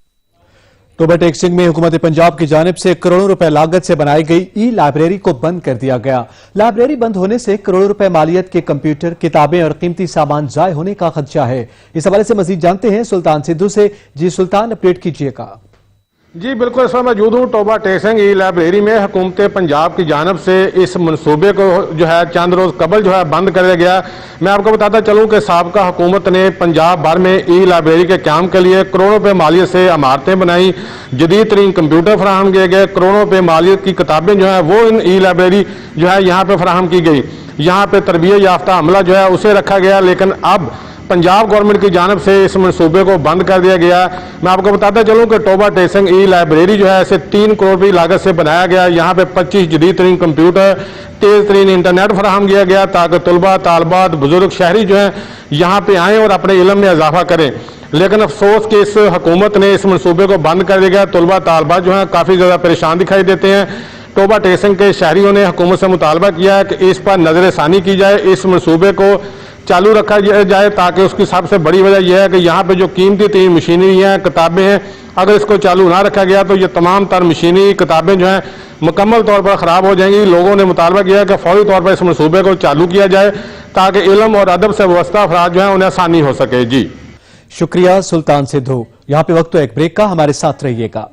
टोबा टेक्सिंग में हुकूमत पंजाब की जानिब से करोड़ों रुपए लागत से बनाई गई ई लाइब्रेरी को बंद कर दिया गया। लाइब्रेरी बंद होने से करोड़ों रुपए मालियत के कंप्यूटर, किताबें और कीमती सामान जाय होने का खदशा है। इस हवाले से मजीद जानते हैं सुल्तान सिद्धू से। जी सुल्तान, अपडेट कीजिएगा।
जी बिल्कुल, इस वक्त मौजूद हूँ टोबा टेक्सिंग ई लाइब्रेरी में। हुकूमत पंजाब की जानब से इस मनसूबे को जो है चंद रोज कबल जो है बंद कर दिया गया। मैं आपको बताता चलूँ कि साबका हुकूमत ने पंजाब भर में ई लाइब्रेरी के क्याम के लिए करोड़ों रुपए मालियत से इमारतें बनाई, जदीद तरीन कंप्यूटर फराहम किए गए, करोड़ों रुपए मालियत की किताबें जो है वो इन ई लाइब्रेरी जो है यहाँ पे फराहम की गई। यहाँ पे तरबियत याफ्ता अमला जो है उसे रखा गया, लेकिन अब पंजाब गवर्नमेंट की जानब से इस मनसूबे को बंद कर दिया गया। मैं आपको बताता चलूँ कि टोबा टेक्सिंग ई लाइब्रेरी जो है इसे 3 करोड़ रुपये लागत से बनाया गया। यहाँ पे 25 जदीद तरीन कंप्यूटर, तेज तरीन इंटरनेट फराहम किया गया ताकि तलबा, तालबात, बुजुर्ग शहरी जो है यहाँ पे आएँ और अपने इल्म में इजाफा करें। लेकिन अफसोस कि इस हुकूमत ने इस मनसूबे को बंद कर दिया गया। तलबा, तालबात जो है काफ़ी ज़्यादा परेशान दिखाई देते हैं। टोबा टेक्सिंग के शहरियों ने हुकूमत से मुतालबा किया है कि इस पर नजरसानी की जाए, इस मनसूबे को चालू रखा जाए, ताकि उसकी सबसे बड़ी वजह यह है कि यहाँ पे जो कीमती तीन मशीनरी हैं, किताबें हैं, अगर इसको चालू ना रखा गया तो ये तमाम तर मशीनरी किताबें जो हैं मुकम्मल तौर पर ख़राब हो जाएंगी। लोगों ने मुतालबा किया है कि फौरी तौर पर इस मनसूबे को चालू किया जाए ताकि इल्म और अदब से वाबस्ता अफराद जो हैं उन्हें आसानी हो सके। जी
शुक्रिया सुल्तान सिद्धू। यहाँ पे वक्त तो एक ब्रेक का, हमारे साथ रहिएगा।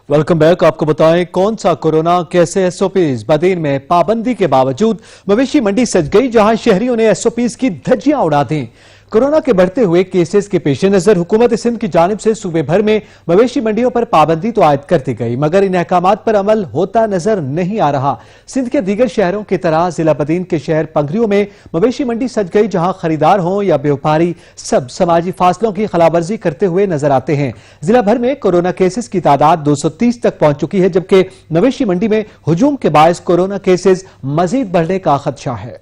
Welcome back. आपको बताएं कौन सा कोरोना, कैसे SOPs। बदीन में पाबंदी के बावजूद मवेशी मंडी सज गई, जहां शहरियों ने SOPs की धज्जियां उड़ा दी। कोरोना के बढ़ते हुए केसेस के पेश नजर हुकूमत सिंध की जानिब से सूबे भर में मवेशी मंडियों पर पाबंदी तो आयद करती गई, मगर इन अहकामात पर अमल होता नजर नहीं आ रहा। सिंध के दीगर शहरों की तरह जिला बदीन के शहर पंगरियों में मवेशी मंडी सज गई, जहां खरीदार हों या व्यापारी सब समाजी फासलों की खिलाफवर्जी करते हुए नजर आते हैं। जिला भर में कोरोना केसेस की तादाद 230 तक पहुंच चुकी है, जबकि मवेशी मंडी में हुजूम के बायस कोरोना केसेस मजीद बढ़ने का खदशा है।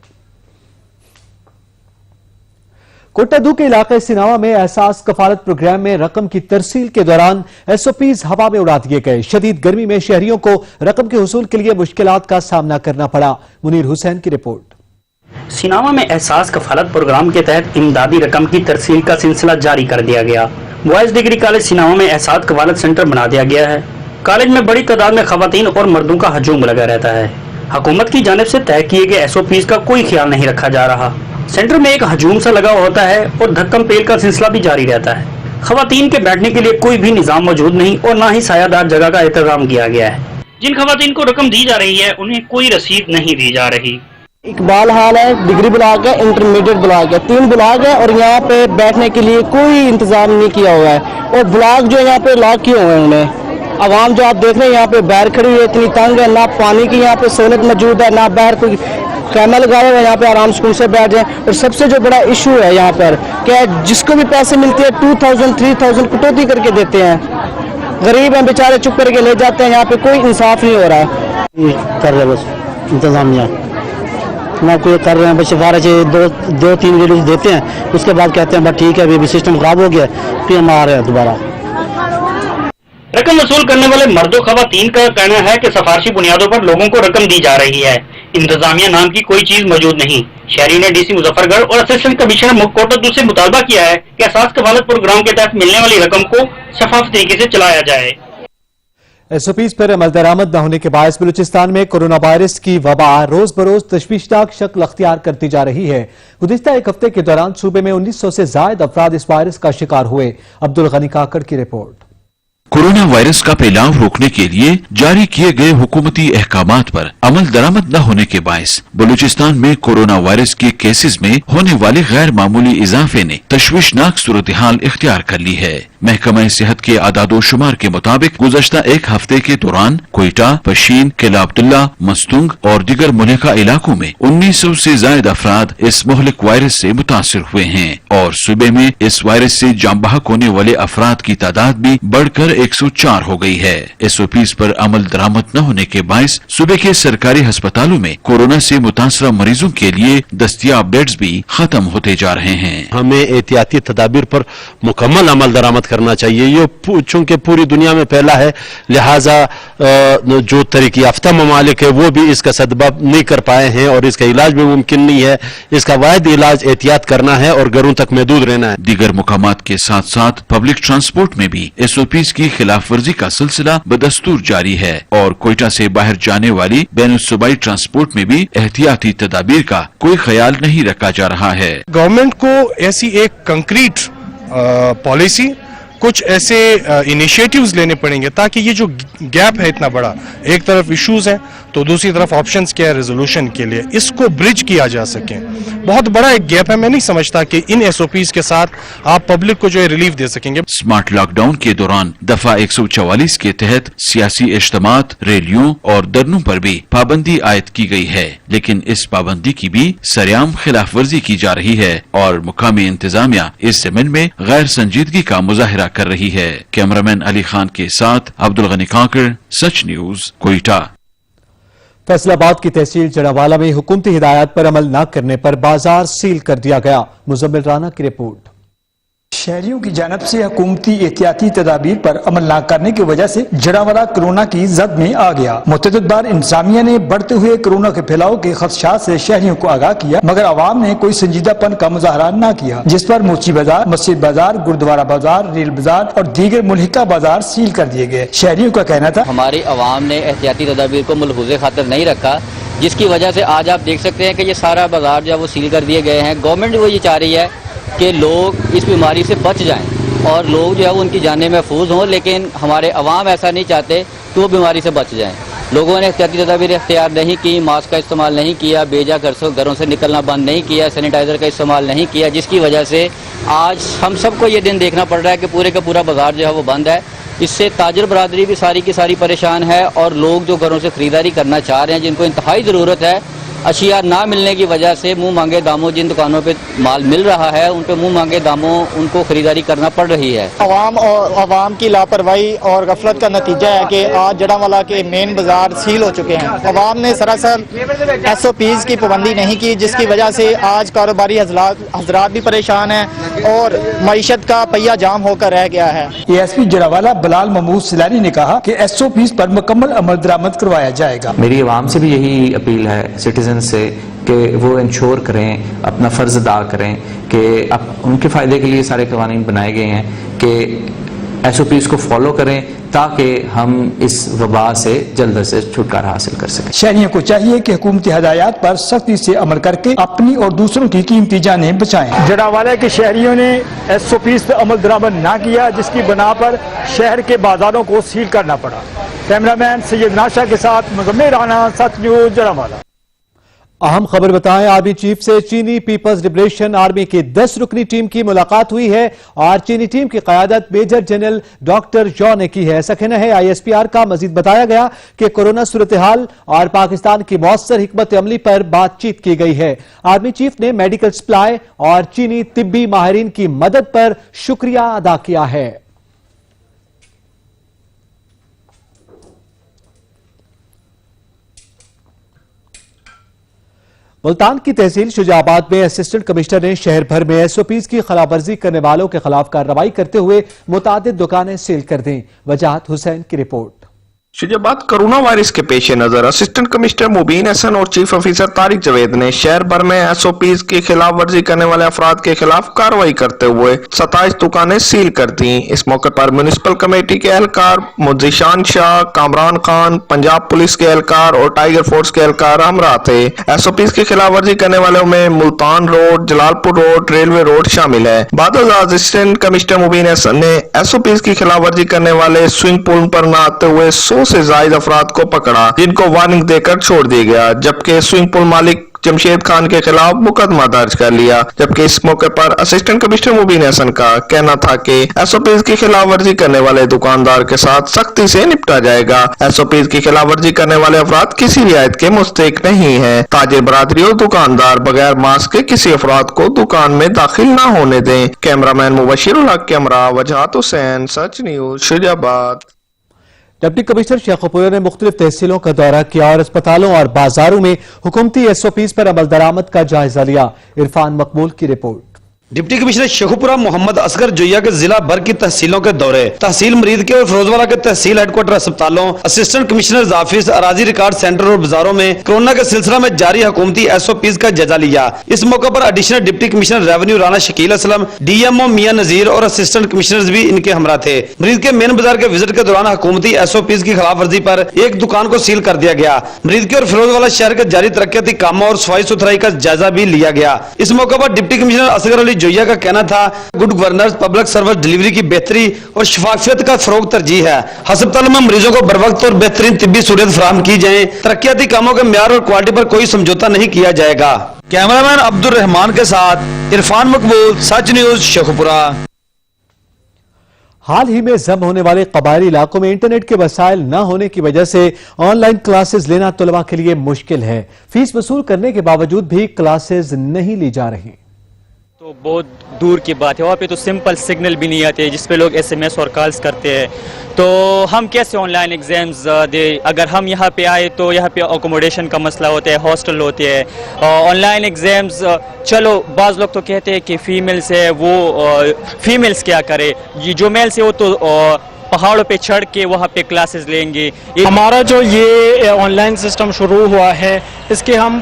कोटादू के इलाके सिनावा में एहसास कफालत प्रोग्राम में रकम की तरसील के दौरान SOPs हवा में उड़ा दिए गए। शदीद गर्मी में शहरियों को रकम के हुसूल के लिए मुश्किलात का सामना करना पड़ा। मुनीर हुसैन की रिपोर्ट।
सिनावा में एहसास कफालत प्रोग्राम के तहत इमदादी रकम की तरसील का सिलसिला जारी कर दिया गया। बॉयज डिग्री कॉलेज सिनावा में एहसास कफालत सेंटर बना दिया गया है। कॉलेज में बड़ी तादाद में खवातीन और मर्दों का हजूम लगा रहता है। हुकूमत की जानिब से तय किए गए SOPs का कोई ख्याल नहीं रखा जा रहा। सेंटर में एक हजूम सा लगा होता है और धक्कम पेल का सिलसिला भी जारी रहता है। खवातीन के बैठने के लिए कोई भी निजाम मौजूद नहीं और ना ही सायादार जगह का इंतजाम किया गया है। जिन खवातीन को रकम दी जा रही है उन्हें कोई रसीद नहीं दी जा रही।
इकबाल हाल है, डिग्री ब्लॉक है, इंटरमीडिएट ब्लॉक है, 3 ब्लॉक है और यहाँ पे बैठने के लिए कोई इंतजाम नहीं किया हुआ है और ब्लॉक जो यहाँ पे लॉक किए हुए हैं उन्हें। आवाम जो आप देख रहे हैं यहाँ पे बाहर खड़ी है, इतनी तंग है, ना पानी की यहाँ पे सहूलत मौजूद है, ना बाहर कोई कैमरा लगाए हुए यहाँ पे आराम सुकून से बैठ जाए। और सबसे जो बड़ा इशू है यहाँ पर क्या, जिसको भी पैसे मिलते हैं 2000 3000 कटौती करके देते हैं। गरीब हैं बेचारे, चुप करके ले जाते हैं। यहाँ पे कोई इंसाफ नहीं हो रहा है।
कर रहे बस इंतजामिया ना कोई कर रहे हैं, बस सिफारिश 2-3 रिलीज देते हैं, उसके बाद कहते हैं बस ठीक है अभी सिस्टम खराब हो गया, फिर हम आ रहे हैं दोबारा।
रकम वसूल करने वाले मर्दों खवातीन का कहना है कि सिफारशी बुनियादों पर लोगों को रकम दी जा रही है। इंतजामिया नाम की कोई चीज मौजूद नहीं। शहरी ने DC मुजफ्फरगढ़ और असिस्टेंट कमिश्नर कोटादू से मुतालबा किया है कि एहसास कफालत प्रोग्राम के तहत मिलने वाली रकम को शफाफ तरीके से चलाया जाए।
SOPs पर अमल दरामद न होने के बायस बलूचिस्तान में कोरोना वायरस की वबा रोज बरोज तशवीशनाक शक्ल अख्तियार करती जा रही है। गुज़िश्ता एक हफ्ते के दौरान सूबे में 1900 से जायद अफराद इस वायरस का शिकार हुए। अब्दुल गनी काकड़ की रिपोर्ट।
कोरोना वायरस का फैलाव रोकने के लिए जारी किए गए हुकूमती अहकामात पर अमल दरामद न होने के बायस बलूचिस्तान में कोरोना वायरस के केसेस में होने वाले गैर मामूली इजाफे ने तशवीशनाक सूरत हाल इख्तियार कर ली है। महकमा सेहत के आदादोशुमार के मुताबिक गुज़श्ता एक हफ्ते के दौरान कोयटा, पशीन, किला अब्दुल्ला, मस्तुंग और दीगर मुल्का इलाकों में 1900 से ज्यादा अफराद इस मुहलिक वायरस से मुतासिर हुए हैं और सूबे में इस वायरस से जान बहक होने वाले अफराद की तादाद भी बढ़कर 104 हो गई है। SOPs पर अमल दरामद न होने के बायस सूबे के सरकारी अस्पतालों में कोरोना से मुतासरा मरीजों के लिए दस्तयाब बेड्स भी खत्म होते जा रहे हैं।
हमें एहतियाती तदाबीर पर मुकम्मल अमल दरामद करना चाहिए। ये चूंकि पूरी दुनिया में फैला है, लिहाजा जो तरीके याफ्ता ममालिक है वो भी इसका सदबब नहीं कर पाए हैं और इसका इलाज भी मुमकिन नहीं है। इसका वाहिद इलाज एहतियात करना है और घरों तक महदूद रहना है।
दीगर मुकामात के साथ साथ पब्लिक ट्रांसपोर्ट में भी SOPs की खिलाफ वर्जी का सिलसिला बदस्तूर जारी है और कोयटा से बाहर जाने वाली बैनुल सूबाई ट्रांसपोर्ट में भी एहतियाती तदाबीर का कोई ख्याल नहीं रखा जा रहा है।
गवर्नमेंट को ऐसी एक कंक्रीट पॉलिसी, कुछ ऐसे इनिशिएटिव्स लेने पड़ेंगे ताकि ये जो गैप है इतना बड़ा, एक तरफ इश्यूज हैं तो दूसरी तरफ ऑप्शंस क्या है रेजोल्यूशन के लिए, इसको ब्रिज किया जा सके। बहुत बड़ा एक गैप है, मैं नहीं समझता कि इन SOPs के साथ आप पब्लिक को जो है रिलीफ दे सकेंगे।
स्मार्ट लॉकडाउन के दौरान दफा 144 के तहत सियासी इज्तिमात, रैलियों और धरनों पर भी पाबंदी आयद की गई है, लेकिन इस पाबंदी की भी सरेआम खिलाफ वर्जी की जा रही है और मुकामी इंतजामिया इस ज़मीन में गैर संजीदगी का मुजाहिरा कर रही है। कैमरामैन अली खान के साथ अब्दुल गनी काकर, सच न्यूज, कोयटा।
फैसलाबाद की तहसील जड़ावाला में हुकूमती हिदायत पर अमल न करने पर बाजार सील कर दिया गया। मुजम्मिल राना की रिपोर्ट।
शहरियों की जानब से हुकूमती एहतियाती तदाबीर पर अमल न करने की वजह से जड़ावाला कोरोना की जद में आ गया। मुतअद्दिद बार इंतजामिया ने बढ़ते हुए कोरोना के फैलाव के खदशात से शहरियों को आगाह किया, मगर आवाम ने कोई संजीदापन का मुजाहरा न किया, जिस पर मोची बाजार, मस्जिद बाजार, गुरुद्वारा बाजार, रेल बाजार और दीगर मुल्हिका बाजार सील कर दिए गए। शहरियों का कहना था
हमारी आवाम ने एहतियाती तदाबीर को मुलहुज़े खातिर नहीं रखा, जिसकी वजह से आज आप देख सकते हैं कि ये सारा बाजार जो है वो सील कर दिए गए हैं। गवर्नमेंट वो ये चाह रही है कि लोग इस बीमारी से बच जाएं और लोग जो है उनकी जानें महफूज हों, लेकिन हमारे अवाम ऐसा नहीं चाहते कि वो बीमारी से बच जाएं। लोगों ने एहतियाती तदाबीर इख्तियार नहीं की, मास्क का इस्तेमाल नहीं किया, बेजा घरों से निकलना बंद नहीं किया, सैनिटाइज़र का इस्तेमाल नहीं किया, जिसकी वजह से आज हम सबको ये दिन देखना पड़ रहा है कि पूरे का पूरा बाजार जो है वो बंद है। इससे ताजर बरादरी भी सारी की सारी परेशान है और लोग जो घरों से ख़रीदारी करना चाह रहे हैं, जिनको इंतहाई ज़रूरत है, अशिया ना मिलने की वजह से मुंह मांगे दामों जिन दुकानों पे माल मिल रहा है उन पे मुंह मांगे दामों उनको खरीदारी करना पड़ रही है।
अवाम की लापरवाही और गफलत का नतीजा है कि आज जड़ावाला के मेन बाजार सील हो चुके हैं। अवाम ने सरासर SOPs की पाबंदी नहीं की, जिसकी वजह से आज कारोबारी हजरात भी परेशान हैं और मईशत का पहिया जाम होकर रह गया है।
ASP जड़ावाला बिलाल महमूद सिलानी ने कहा कि SOPs पर मुकम्मल अमल दरामद करवाया जाएगा।
मेरी आवाम से भी यही अपील है सिटीजन से कि वो इंश्योर करें, अपना फ़र्ज़ अदा करें कि अब उनके फ़ायदे के लिए सारे कवानीन बनाए गए हैं कि SOPs को फॉलो करें ताकि हम इस वबा से जल्द से छुटकारा हासिल कर सकें।
शहरियों को चाहिए कि हुकूमती हदायत पर सख्ती से अमल करके अपनी और दूसरों की कीमती जानें बचाएं।
जड़ावाला के शहरियों ने SOPs पर अमल दरामद ना किया, जिसकी बना पर शहर के बाजारों को सील करना पड़ा। कैमरामैन सैयद नाशा के साथ मुजम्मिल राना, सच न्यूज, जड़ावाला।
अहम खबर बताएं, आर्मी चीफ से चीनी पीपल्स लिबरेशन आर्मी की 10 रुकनी टीम की मुलाकात हुई है और चीनी टीम की क़यादत मेजर जनरल डॉक्टर जॉ ने की है। ऐसा कहना है ISPR का। मजीद बताया गया कि कोरोना सूरत हाल और पाकिस्तान की मौसर हिकमत अमली पर बातचीत की गई है। आर्मी चीफ ने मेडिकल सप्लाई और चीनी तिब्बी माहिरीन की मदद पर शुक्रिया अदा किया है। मुल्तान की तहसील शुजाबाद में असिस्टेंट कमिश्नर ने शहर भर में SOPs की खिलाफवर्जी करने वालों के खिलाफ कार्रवाई करते हुए मुतादिद दुकानें सील कर दी। वजाहत हुसैन की रिपोर्ट।
शुजाबाद कोरोना वायरस के पेश नजर असिस्टेंट कमिश्नर मुबीन हसन और चीफ ऑफिसर तारिक जवेद ने शहर भर में SOPs की खिलाफ वर्जी करने वाले अफराद के खिलाफ कार्रवाई करते हुए 27 दुकानें सील कर दी। इस मौके पर म्यूनिसिपल कमेटी के एहलकार मुजीशान शाह, कामरान खान, पंजाब पुलिस के एहलकार और टाइगर फोर्स के एहलकार हमरा थे। SOPs की खिलाफ वर्जी करने वालों में Multan road, Jalalpur road, railway road शामिल है। बाद असिस्टेंट कमिश्नर मुबीन हसन ने SOPs की खिलाफ वर्जी करने वाले स्विंग पूल पर न आते हुए 100 से ज्यादा अफराद को पकड़ा, जिनको वार्निंग देकर छोड़ दिया गया, जबकि स्विंग पूल मालिक जमशेद खान के खिलाफ मुकदमा दर्ज कर लिया। जबकि इस मौके पर असिस्टेंट कमिश्नर मुबीन हसन का कहना था कि SOPs की खिलाफ वर्जी करने वाले दुकानदार के साथ सख्ती से निपटा जाएगा। SOPs की खिलाफ वर्जी करने वाले अफराद किसी रियायत के मुस्तहिक नहीं है। ताजिर बरादरी और दुकानदार बगैर मास्क के किसी अफराद को दुकान में दाखिल न होने दें। Cameraman Mubashir ul Haq camera Wajahat Hussain, Sach news, Shujabad.
Deputy commissioner Sheikhupura ने मुख्तलिफ तहसीलों का दौरा किया और अस्पतालों और बाजारों में हुकूमती SOPs पर अमल दरामद का जायजा लिया। इरफान मकबूल की report.
Deputy commissioner Sheikhupura Mohammad Asghar Joya के जिला भर की तहसीलों के दौरे, तहसील मरीद के और फिरोजवाला के तहसील हेडक्वार्टर अस्पतालों, असिस्टेंट कमिश्नर ऑफिस, अराजी रिकॉर्ड सेंटर और बाजारों में कोरोना के सिलसिला में जारी हुकूमती SOPs का जायजा लिया। इस मौके पर additional deputy commissioner revenue Rana Shakeel Aslam, DMO मियां नजीर और असिस्टेंट कमिश्नर भी इनके हमरा थे। मरीद के मेन बाजार के विजिट के दौरान हुकूमती SOPs की खिलाफ वर्जी पर एक दुकान को सील कर दिया गया। मरीद के और फिरोजवाला शहर के जारी तरक्याती कामों और सफाई सुथराई का जायजा भी लिया गया। इस मौके पर डिप्टी कमिश्नर असगर अली जोया का कहना था, good governance, public service delivery की बेहतरी और शफाफियत का फरोग तरजीह है। अस्पताल में मरीजों को बरवक्त और बेहतरीन तिब्बी सहूलियत फराहम की जाए। तरक्याती कामों के म्यार और क्वालिटी पर कोई समझौता नहीं किया जाएगा। कैमरामैन अब्दुल रहमान के साथ इरफान मकबूल, सच न्यूज, शेखुपुरा।
हाल ही में जम होने वाले कबायली इलाकों में इंटरनेट के वसाइल न होने की वजह से ऑनलाइन क्लासेस लेना तलबा के लिए मुश्किल है। फीस वसूल करने के बावजूद भी क्लासेस नहीं ली जा रही।
तो बहुत दूर की बात है, वहाँ पे तो सिंपल सिग्नल भी नहीं आते जिस पे लोग SMS और कॉल्स करते हैं। तो हम कैसे ऑनलाइन एग्जाम्स दे? अगर हम यहाँ पे आए तो यहाँ पे अकोमोडेशन का मसला होता है, हॉस्टल होते हैं। ऑनलाइन एग्जाम्स चलो बाज़ लोग तो कहते हैं कि फीमेल्स है, वो फीमेल्स क्या करे, ये जो मेल्स है वो तो पहाड़ों पे चढ़ के वहाँ पे क्लासेस लेंगे।
हमारा जो ये ऑनलाइन सिस्टम शुरू हुआ है इसके हम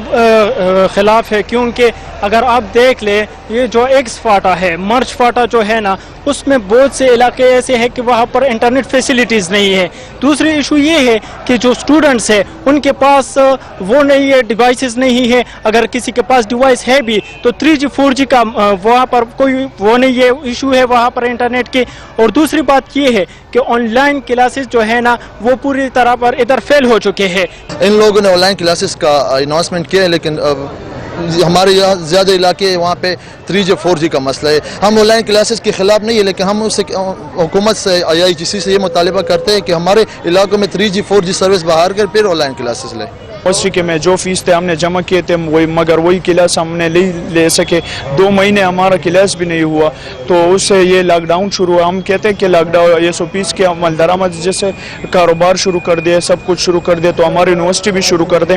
खिलाफ है, क्योंकि अगर आप देख ले ये जो एक्स फाटा है, मर्च फाटा जो है ना, उसमें बहुत से इलाके ऐसे हैं कि वहाँ पर इंटरनेट फैसिलिटीज़ नहीं है। दूसरी इशू ये है कि जो स्टूडेंट्स हैं उनके पास वो नहीं है, डिवाइसेस नहीं है। अगर किसी के पास डिवाइस है भी तो 3G 4G का वहाँ पर कोई वो नहीं है, इशू है वहाँ पर इंटरनेट की। और दूसरी बात ये है कि ऑनलाइन क्लासेस जो है ना वो पूरी तरह पर इधर फेल हो चुके हैं।
इन लोगों ने ऑनलाइन क्लासेस का अनाउंसमेंट किया है, लेकिन हमारे यहाँ ज़्यादा इलाके वहाँ पे 3G 4G का मसला है। हम ऑनलाइन क्लासेस के ख़िलाफ़ नहीं है, लेकिन हम उससे हुकूमत से IIGC से ये मुतालिबा करते हैं कि हमारे इलाकों में 3G 4G सर्विस बहाल कर फिर ऑनलाइन क्लासेस लें।
यूनिवर्सिटी के में जो फीस थे हमने जमा किए थे वही, मगर वही क्लास हमने ले सके। 2 महीने हमारा क्लास भी नहीं हुआ, तो उससे ये लॉकडाउन शुरू हुआ। हम कहते हैं कि लॉकडाउन SOPs के अमल दरामद जैसे कारोबार शुरू कर दिए, सब कुछ शुरू कर दिया, तो हमारी यूनिवर्सिटी भी शुरू कर दें।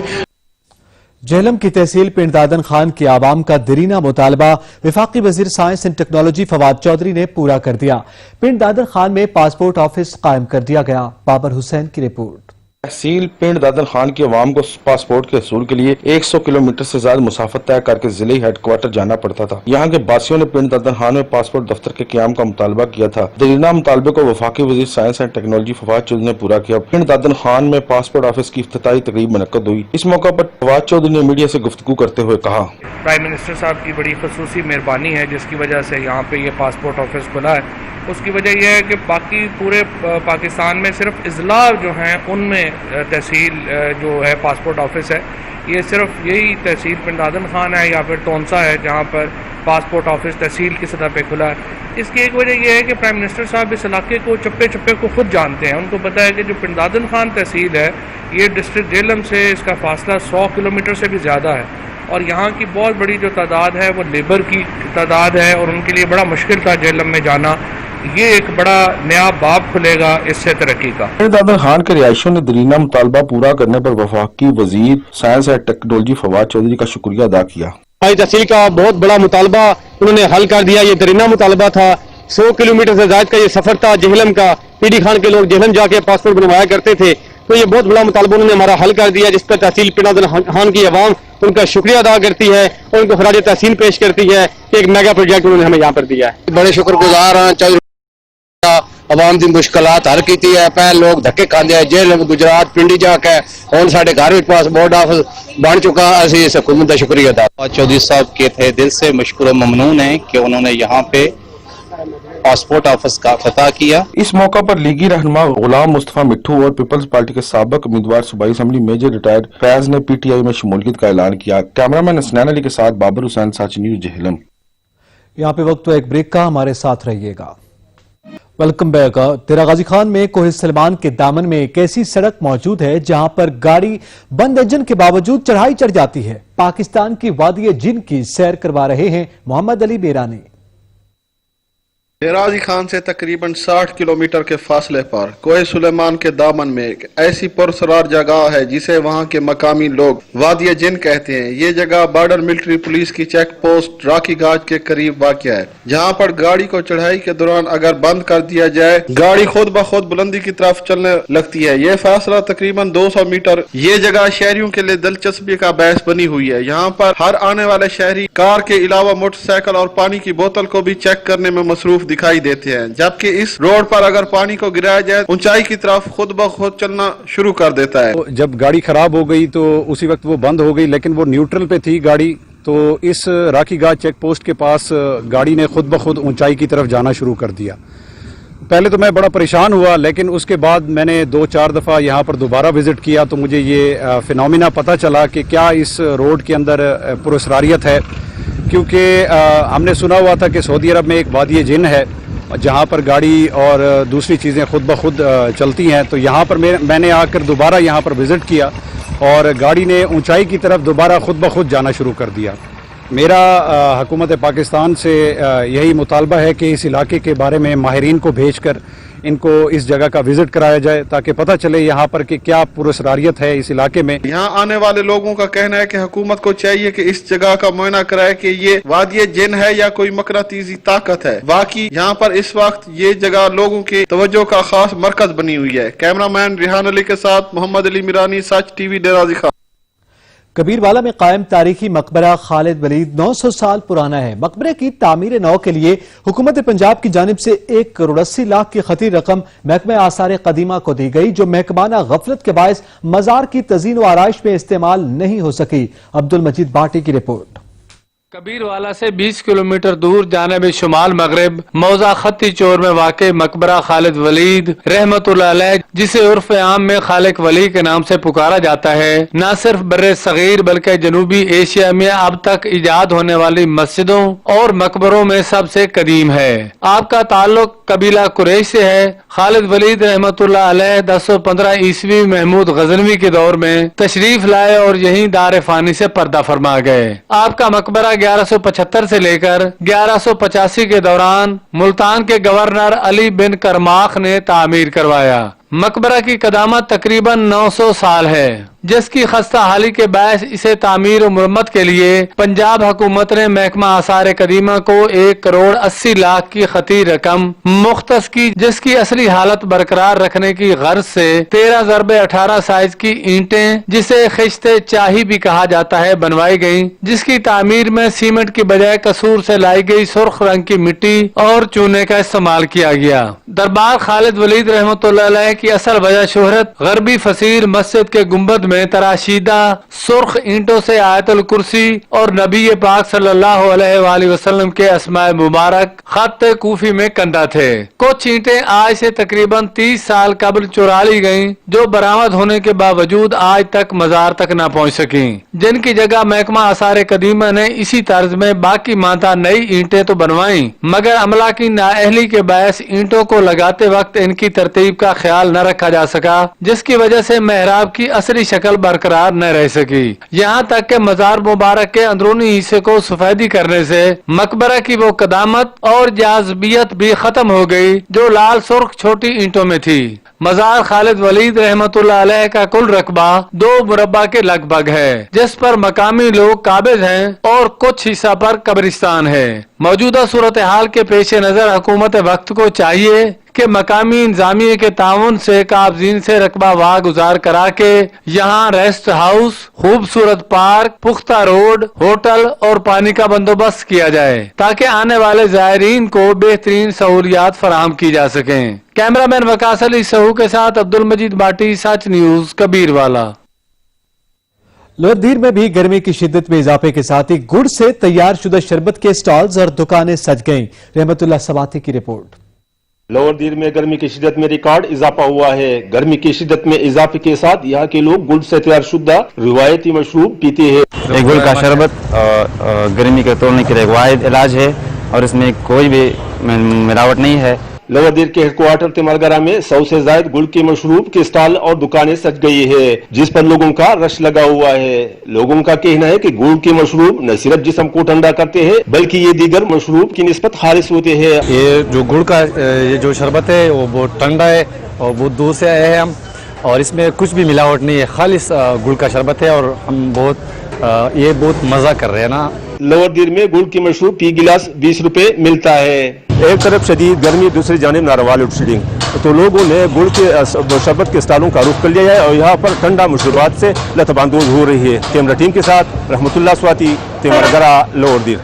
जेहलम की तहसील पिंड दादन खान के आवाम का दरीना मुतालबा वफाकी वजीर science and technology Fawad Chaudhry ने पूरा कर दिया। पिंड दादन खान में पासपोर्ट ऑफिस कायम कर दिया गया। बाबर हुसैन की रिपोर्ट।
तहसील पिंड दादन खान के अवाम को पासपोर्ट के हसूल के लिए 100 किलोमीटर से ज्यादा मुसाफत तय करके जिले हेडक्वार्टर जाना पड़ता था। यहाँ के बासियों ने पिंड दादन खान में पासपोर्ट दफ्तर के क्याम का मुतालबा किया था। दरीना मुतालबे को वफाकी वजीर science and technology Fawad Chaudhry ने पूरा किया। पिंड दादन खान में पासपोर्ट ऑफिस की इफ्तिताही तकरीब मुनक्कद हुई। इस मौका पर फवाद चौधरी ने मीडिया से गुफ्तगू करते हुए कहा,
प्राइम मिनिस्टर साहब की बड़ी खसूसी मेहरबानी है जिसकी वजह से यहाँ पे ये पासपोर्ट ऑफिस खुला है। उसकी वजह यह है कि बाकी पूरे पाकिस्तान में सिर्फ इजला जो हैं उनमें तहसील जो है पासपोर्ट ऑफिस है, ये सिर्फ यही तहसील पिंड दादन खान है या फिर टोंसा है जहाँ पर पासपोर्ट ऑफिस तहसील की सतह पे खुला है। इसकी एक वजह यह है कि प्राइम मिनिस्टर साहब इस इलाके को चप्पे चप्पे को खुद जानते हैं। उनको पता है कि जो पिंड दादन खान तहसील है ये डिस्ट्रिक्ट जेहलम से इसका फासला 100 किलोमीटर से भी ज़्यादा है, और यहाँ की बहुत बड़ी जो तादाद है वो लेबर की तादाद है, और उनके लिए बड़ा मुश्किल था जेहलम में जाना। ये एक बड़ा नया बाब खुलेगा इससे तरक्की का।
दादन खान के रिहायशियों ने दरीना मुतालबा पूरा करने पर वफाकी वजीर science and technology Fawad Chaudhry का शुक्रिया अदा किया।
हमारी तहसील का बहुत बड़ा मुतालबा उन्होंने हल कर दिया। ये दरीना मुतालबा था, 100 किलोमीटर से ज्यादा का ये सफर था जेहलम का। पीडी खान के लोग जेहलम जाके पासपोर्ट बनवाया करते थे, तो ये बहुत बड़ा मुतालबा उन्होंने हमारा हल कर दिया, जिस पर तहसील पिंड दादन खान की आवाम उनका शुक्रिया अदा करती है और उनको खराज तहसीन पेश करती है कि एक मेगा प्रोजेक्ट उन्होंने हमें यहाँ पर दिया है।
बड़े शुक्रगुजार हैं चौधरी आवाम की मुश्किलात हल की है। पहले लोग धक्के खाते हैं जेल गुजरात पिंडी जाके, हुण साडे घर में पासपोर्ट ऑफिस बन चुका। असी इस हुकूमत का शुक्रिया अदा।
चौधरी साहब के थे दिल से मशकूर ममनून है कि उन्होंने यहाँ पे
पासपोर्ट ऑफिस का इफ्तिताह किया।
इस मौका पर लीगी रहनुमा गुलाम मुस्तफा मिट्ठू और पीपल्स पार्टी के साबिक उम्मीदवार सूबाई असेंबली मेजर रिटायर्ड फैज ने PTI में शमूलियत का ऐलान किया। कैमरामैन असनैन अली के साथ बाबर हुसैन, सच न्यूज, जेहलम।
यहाँ पे वक्त एक ब्रेक का, हमारे साथ रहिएगा। Welcome back. तेरा गाजी खान में कोहे सलमान के दामन में एक ऐसी सड़क मौजूद है जहां पर गाड़ी बंद इंजन के बावजूद चढ़ाई चढ़ जाती है। पाकिस्तान की वादी जिन की सैर करवा रहे हैं मोहम्मद अली बेरानी।
तेराजी खान से तकरीबन 60 किलोमीटर के फासले पर कोहे सुलेमान के दामन में एक ऐसी पुरसरार जगह है जिसे वहां के मकामी लोग वादी जिन कहते हैं। ये जगह बॉर्डर मिलिट्री पुलिस की चेक पोस्ट राखी घाट के करीब वाक़या है, जहां पर गाड़ी को चढ़ाई के दौरान अगर बंद कर दिया जाए गाड़ी खुद ब खुद बुलंदी की तरफ चलने लगती है। ये फासला तकरीबन 200 मीटर। ये जगह शहरियों के लिए दिलचस्पी का बायस बनी हुई है। यहाँ पर हर आने वाले शहरी कार के अलावा मोटरसाइकिल और पानी की बोतल को भी चेक करने में मसरूफ दिखाई देते हैं, जबकि इस रोड पर अगर पानी को गिराया जाए ऊंचाई की तरफ खुद ब खुद चलना शुरू कर देता है।
जब गाड़ी खराब हो गई तो उसी वक्त वो बंद हो गई, लेकिन वो न्यूट्रल पे थी गाड़ी, तो इस राखी घाट चेक पोस्ट के पास गाड़ी ने खुद ब खुद ऊंचाई की तरफ जाना शुरू कर दिया। पहले तो मैं बड़ा परेशान हुआ, लेकिन उसके बाद मैंने 2-4 दफ़ा यहाँ पर दोबारा विजिट किया तो मुझे ये फिनोमिना पता चला कि क्या इस रोड के अंदर पुरस्रारियत है। क्योंकि हमने सुना हुआ था कि सऊदी अरब में एक वादी जिन है जहाँ पर गाड़ी और दूसरी चीज़ें खुद ब खुद चलती हैं। तो यहाँ पर मैंने आकर दोबारा यहाँ पर विज़िट किया और गाड़ी ने ऊंचाई की तरफ दोबारा खुद ब खुद जाना शुरू कर दिया। मेरा हुकूमत पाकिस्तान से यही मुतालबा है कि इस इलाके के बारे में माहिरीन को भेजकर इनको इस जगह का विजिट कराया जाए ताकि पता चले यहाँ पर कि क्या पुरस्रारियत है इस इलाके में।
यहाँ आने वाले लोगों का कहना है कि हुकूमत को चाहिए कि इस जगह का मुआयना कराए कि ये वादी जिन है या कोई मकनातीसी ताकत है। बाकी यहाँ पर इस वक्त ये जगह लोगों की तवज्जो का खास मरकज बनी हुई है। कैमरामैन रिहान अली के साथ मोहम्मद अली मिरानी, सच TV, डेराजी खान।
कबीरवाला में कायम तारीखी मकबरा खालिद वलीद 900 साल पुराना है। मकबरे की तामीर नौ के लिए हुकूमत पंजाब की जानिब से 1 करोड़ 80 लाख की खती रकम महकमे आसार कदीमा को दी गई, जो महकमाना गफलत के बायस मजार की तजीन व आराइश में इस्तेमाल नहीं हो सकी। अब्दुल मजीद बाटी की रिपोर्ट।
कबीरवाला से 20 किलोमीटर दूर जानिब शुमाल मगरिब मौजा खत्ती चोर में वाक़े मकबरा खालिद वलीद रहमतुल्लाह अलैह, जिसे उर्फ आम में खालिक वली के नाम से पुकारा जाता है, न सिर्फ बर्रे सगीर बल्कि जनूबी एशिया में अब तक इजाद होने वाली मस्जिदों और मकबरों में सबसे कदीम है। आपका ताल्लुक कबीला कुरैश से है। खालिद वलीद रहमतुल्लाह अलैह 1015 ईस्वी महमूद गजनवी के दौर में तशरीफ लाए और यहीं दार फानी से पर्दा फरमा गए। आपका मकबरा 1175 से लेकर 1185 के दौरान मुल्तान के गवर्नर अली बिन करमाख ने तामीर करवाया। मकबरा की कदामत तकरीबन 900 साल है, जिसकी खस्ता हाली के बायस इसे तामीर और मुरम्मत के लिए पंजाब हुकूमत ने महकमा आसार कदीमा को 1 करोड़ 80 लाख की खती रकम मुख्तस की, जिसकी असली हालत बरकरार रखने की गर्ज से 13x18 साइज की ईंटें, जिसे खिश्ते चाही भी कहा जाता है, बनवाई गयी, जिसकी तामीर में सीमेंट की बजाय कसूर से लाई गई सुर्ख रंग की मिट्टी और चूने का इस्तेमाल किया गया। दरबार खालिद वलीद रहमतुल्लाह अलैह की असल वजह शोहरत गरबी फसीर मस्जिद के गुंबद में तराशीदा सुर्ख ईंटों से आयतुल कुर्सी और नबी पाक सल्लल्लाहु अलैहि वसल्लम के अस्माए मुबारक खत कूफी में कंधा थे। कुछ ईंटें आज से तकरीबन 30 साल कबल चुरा ली गयी, जो बरामद होने के बावजूद आज तक मजार तक न पहुँच सकी, जिनकी जगह महकमा आसार कदीमा ने इसी तर्ज में बाकी माता नई ईंटें तो बनवाई, मगर अमला की नाअहली के बायस ईंटों को लगाते वक्त इनकी तरतीब का ख्याल न रखा जा सका, जिसकी वजह से मेहराब की असली शक्ल बरकरार न रह सकी। यहाँ तक के मजार मुबारक के अंदरूनी हिस्से को सफेदी करने से मकबरा की वो कदामत और जाज़बियत भी खत्म हो गई जो लाल सुर्ख छोटी ईंटों में थी। मजार खालिद वलीद रहमतुल्लाह अलैह का कुल रकबा 2 मुरब्बा के लगभग है, जिस पर मकामी लोग काबिज हैं और कुछ हिस्सा पर कब्रिस्तान है। मौजूदा सूरत हाल के पेश नजर हुकूमत वक्त को चाहिए कि मकामी इंतजामिया के ताउन से काबजीन से रकबा वाह गुजार करा के यहाँ रेस्ट हाउस, खूबसूरत पार्क, पुख्ता रोड, होटल और पानी का बंदोबस्त किया जाए, ताकि आने वाले ज़ायरीन को बेहतरीन सहूलियात फराहम की जा सकें। कैमरामैन वकास अली सहू के साथ अब्दुल मजीद बाटी, सच न्यूज, कबीरवाला।
लोअर दीर में भी गर्मी की शिद्दत में इजाफे के साथ ही गुड़ से तैयार शुदा शरबत के स्टॉल्स और दुकानें सज गईं। रहमतुल्लाह सवाती की रिपोर्ट।
लोअर दीर में गर्मी की शिद्दत में रिकॉर्ड इजाफा हुआ है। गर्मी की शिद्दत में इजाफे के साथ यहाँ के लोग गुड़ से तैयार शुदा रिवायती मशरूब पीते हैं।
गुड़ का शरबत गर्मी के तोड़ने के लिए एक वाहिद इलाज है और इसमें कोई भी मिलावट नहीं है।
लोअर दीर के हेडक्वार्टर तिमरगरा में 100 से ज्यादा गुड़ के मशरूब के स्टॉल और दुकानें सज गई है, जिस पर लोगों का रश लगा हुआ है। लोगों का कहना है कि गुड़ के मशरूब न सिर्फ जिस्म को ठंडा करते हैं बल्कि ये दीगर मशरूब की निस्बत खारिज होते हैं।
ये जो गुड़ का ये जो शरबत है वो बहुत ठंडा है और बहुत दूर से आए हैं हम, और इसमें कुछ भी मिलावट नहीं है, खालिस गुड़ का शरबत है और हम ये बहुत मजा कर रहे हैं ना।
लोअर दीर में गुड़ की मशरूब फी गिलास 20 रुपए मिलता है।
एक तरफ शदीद गर्मी, दूसरी जानिब नारवा लोड शेडिंग, तो लोगों ने गुड़ के शरबत के स्टॉलों का रुख कर लिया है और यहाँ पर ठंडा मशरूबात से लतफानंदोज हो रही है। कैमरा टीम के साथ रहमतुल्लाह स्वाती, तिमरगरा, लोअर दीर।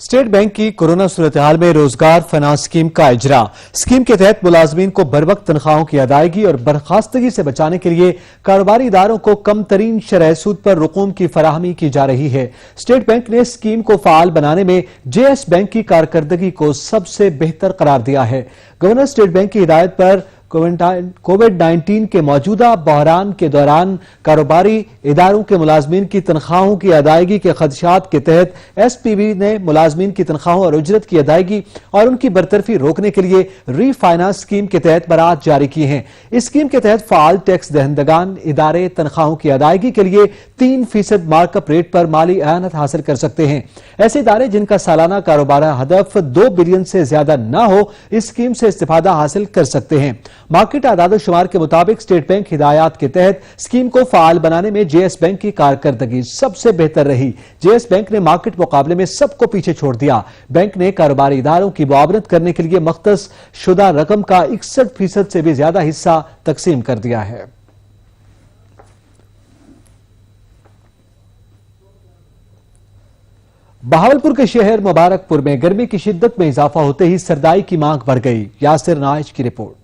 स्टेट बैंक की कोरोना सूरत हाल में रोजगार फाइनेंस स्कीम का इजरा। स्कीम के तहत मुलाजमीन को बरवक्त तनख्वाहों की अदायगी और बर्खास्तगी से बचाने के लिए कारोबारी इदारों को कम तरीन शरह सूद पर रकूम की फराहमी की जा रही है। स्टेट बैंक ने स्कीम को फाल बनाने में जेएस बैंक की कारकर्दगी को सबसे बेहतर करार दिया है। गवर्नर स्टेट बैंक की हिदायत पर कोविड-19 के मौजूदा बहरान के दौरान कारोबारी इदारों के मुलाजमीन की तनख्वाहों की अदायगी के खदशात के तहत एसपीबी ने मुलाजमीन की तनख्वाहों और उजरत की अदायगी और उनकी बरतरफी रोकने के लिए रीफाइनेंस स्कीम के तहत बरात जारी की हैं। इस स्कीम के तहत फाल टैक्स दहंदगान इदारे तनख्वाहों की अदायगी के लिए 3% मार्कअप रेट पर माली एआनत हासिल कर सकते हैं। ऐसे इदारे जिनका सालाना कारोबार हदफ 2 बिलियन से ज्यादा न हो, इस स्कीम से इस्तिफादा हासिल कर सकते हैं। मार्केट आदाद शुमार के मुताबिक स्टेट बैंक हिदायत के तहत स्कीम को फाल बनाने में जेएस बैंक की कारकर्दगी सबसे बेहतर रही। जेएस बैंक ने मार्केट मुकाबले में सबको पीछे छोड़ दिया। बैंक ने कारोबारी इदारों की मुआवनत करने के लिए मख्तस शुदा रकम का 61% से भी ज्यादा हिस्सा तकसीम कर दिया है। बहावलपुर के शहर मुबारकपुर में गर्मी की शिद्दत में इजाफा होते ही सरदाई की मांग बढ़ गई। यासिर नाइज की रिपोर्ट।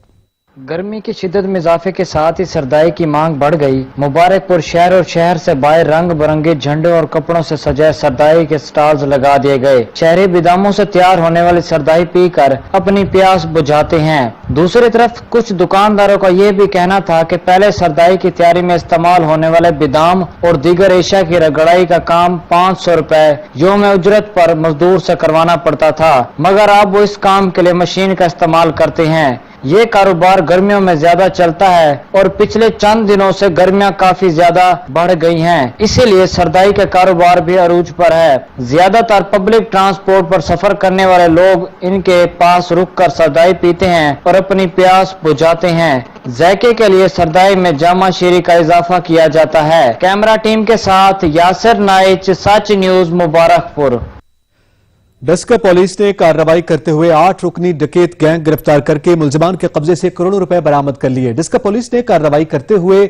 गर्मी की शिद्दत में इजाफे के साथ ही सरदाई की मांग बढ़ गई। मुबारकपुर शहर और शहर से बाहर रंग बिरंगे झंडे और कपड़ों से सजाए सरदाई के स्टॉल्स लगा दिए गए। शहरी बिदामों से तैयार होने वाली सरदाई पीकर अपनी प्यास बुझाते हैं। दूसरी तरफ कुछ दुकानदारों का यह भी कहना था कि पहले सरदाई की तैयारी में इस्तेमाल होने वाले बिदाम और दीगर एशिया की रगड़ाई का काम 500 रुपए यौम उजरत पर मजदूर से करवाना पड़ता था, मगर अब वो इस काम के लिए मशीन का इस्तेमाल करते हैं। ये कारोबार गर्मियों में ज्यादा चलता है और पिछले चंद दिनों से गर्मियां काफी ज्यादा बढ़ गई हैं, इसीलिए सरदाई का कारोबार भी अरूज पर है। ज्यादातर पब्लिक ट्रांसपोर्ट पर सफर करने वाले लोग इनके पास रुक कर सरदाई पीते हैं और अपनी प्यास बुझाते हैं। जायके के लिए सरदाई में जामा शीरी का इजाफा किया जाता है। कैमरा टीम के साथ यासिर नाइच, सच न्यूज, मुबारकपुर।
डस्का पुलिस ने कार्रवाई करते हुए 8 रुकनी डकैत गैंग गिरफ्तार करके मुलजमान के कब्जे से करोड़ों रुपए बरामद कर लिए। डस्का पुलिस ने कार्रवाई करते हुए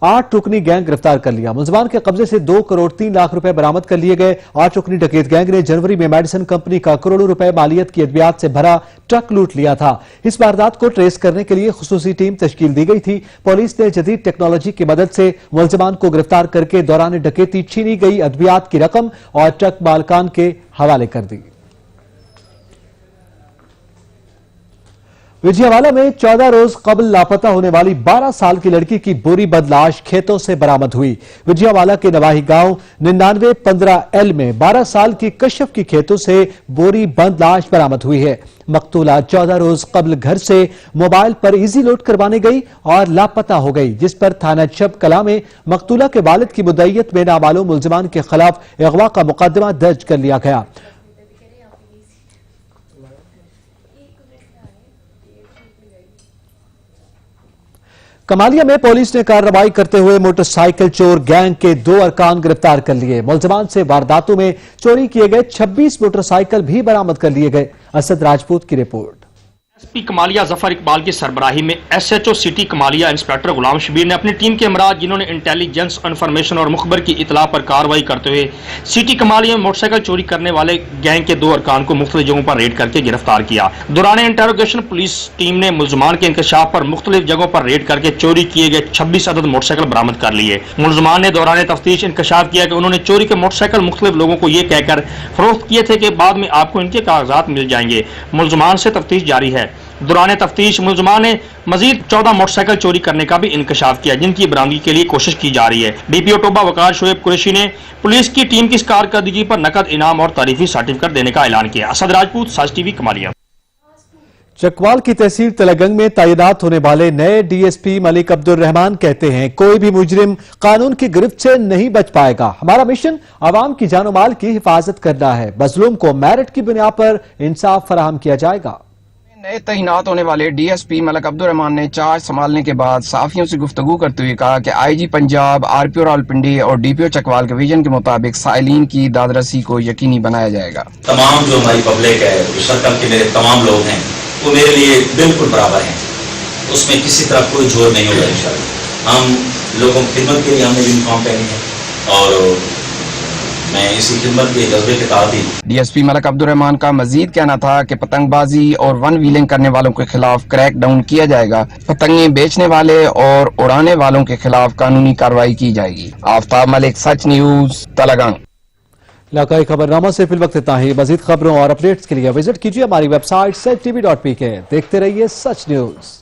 8 रुकनी गैंग गिरफ्तार कर लिया। मुलजमान के कब्जे से 2 करोड़ 3 लाख रुपए बरामद कर लिए गए। 8 रुकनी डकैत गैंग ने जनवरी में मेडिसन कंपनी का करोड़ों रुपए मालियत की अद्वियात से भरा ट्रक लूट लिया था। इस वारदात को ट्रेस करने के लिए खुसूसी टीम तश्कील दी गई थी। पुलिस ने जदीद टेक्नोलॉजी की मदद से मुलजमान को गिरफ्तार करके दौरान डकैती छीनी गई अद्वियात की रकम और ट्रक मालकान के हवाले कर दी। विजयवाड़ा में 14 रोज कबल लापता होने वाली 12 साल की लड़की की बोरी बदलाश खेतों से बरामद हुई। विजयवाड़ा के नवाही गांव 9915L में 12 साल की कश्यप की खेतों से बोरी बंद लाश बरामद हुई है। मकतूला 14 रोज कबल घर से मोबाइल पर इजी लोड करवाने गई और लापता हो गई, जिस पर थाना चब कला में मकतूला के वालिद की मुद्दईयत में नामालूम मुलजमान के खिलाफ अगवा का मुकदमा दर्ज कर लिया गया। कमालिया में पुलिस ने कार्रवाई करते हुए मोटरसाइकिल चोर गैंग के 2 अरकान गिरफ्तार कर लिए। मुलजमान से वारदातों में चोरी किए गए 26 मोटरसाइकिल भी बरामद कर लिए गए। असद राजपूत की रिपोर्ट।
एसपी कमालिया जफर इकबाल की सरबराही में एसएचओ सिटी कमालिया इंस्पेक्टर गुलाम शबीर ने अपनी टीम के हमराज जिन्होंने इंटेलिजेंस इन्फॉर्मेशन और मुखबर की इतला पर कार्रवाई करते हुए सिटी कमालिया में मोटरसाइकिल चोरी करने वाले गैंग के 2 अरकान को मुख्तलिफ जगहों पर रेड करके गिरफ्तार किया। दौरान इंटेरोगेशन पुलिस टीम ने मुलजमान के इंकशाफ पर मुख्तलिफ जगहों पर रेड करके चोरी किए गए 26 अदद मोटरसाइकिल बरामद कर लिए। मुलजमान ने दौरान तफ्तीश इंकशाफ किया कि उन्होंने चोरी के मोटरसाइकिल मुख्तलिफ लोगों को ये कहकर फरोख्त किए थे कि बाद में आपको इनके कागजात मिल जाएंगे। मुलजमान से तफ्तीश जारी है। दौरान तफ्तीश मुलजमान ने मजीद 14 मोटरसाइकिल चोरी करने का भी इंकशाफ किया, जिनकी बरामदगी के लिए कोशिश की जा रही है। डीपीओ टोबा वकार शोएब कुरैशी ने पुलिस की टीम की इस कारकर्दगी पर नकद इनाम और तारीफी सर्टिफिकेट देने का ऐलान किया। असद राजपूत, साज टीवी, कमालिया।
चकवाल की तहसील तलगंग में तैनात होने वाले नए डीएसपी मलिक अब्दुल रहमान कहते हैं, कोई भी मुजरिम कानून की गिरफ्त से नहीं बच पाएगा। हमारा मिशन आवाम की जानो माल की हिफाजत करना है। मजलूम को मेरिट की बुनियाद पर इंसाफ फराहम किया जाएगा।
नए तैनात होने वाले डीएसपी मलिक अब्दुल रहमान ने चार्ज संभालने के बाद साफियों से गुफ्तगू करते हुए कहा कि आईजी पंजाब, आरपीओ रावलपिंडी और डीपीओ चकवाल के विजन के मुताबिक साइलिन की दादरसी को यकीनी बनाया जाएगा।
तमाम जो हमारी पब्लिक है, सर्कल के मेरे तमाम लोग हैं, वो मेरे लिए बिल्कुल बराबर हैं। उसमें किसी तरह कोई जोर नहीं होगा। इंशाअल्लाह हम लोगों की खिदमत के लिए हमने यूनिफॉर्म पहनी है और मैं इसी खिदमत के जज्बे के तहत ही।
डीएसपी मलिक अब्दुल रहमान का मजीद कहना था कि पतंगबाजी और वन व्हीलिंग करने वालों के खिलाफ क्रैक डाउन किया जाएगा। पतंगें बेचने वाले और उड़ाने वालों के खिलाफ कानूनी कार्रवाई की जाएगी। आफ्ताब मलिक, सच न्यूज, तलगंग।
इलाकाई खबरनामा से फिल वक्त इतना ही। मजीद खबरों और अपडेट्स के लिए विजिट कीजिए हमारी वेबसाइट sach.tv.pk। देखते रहिए सच न्यूज।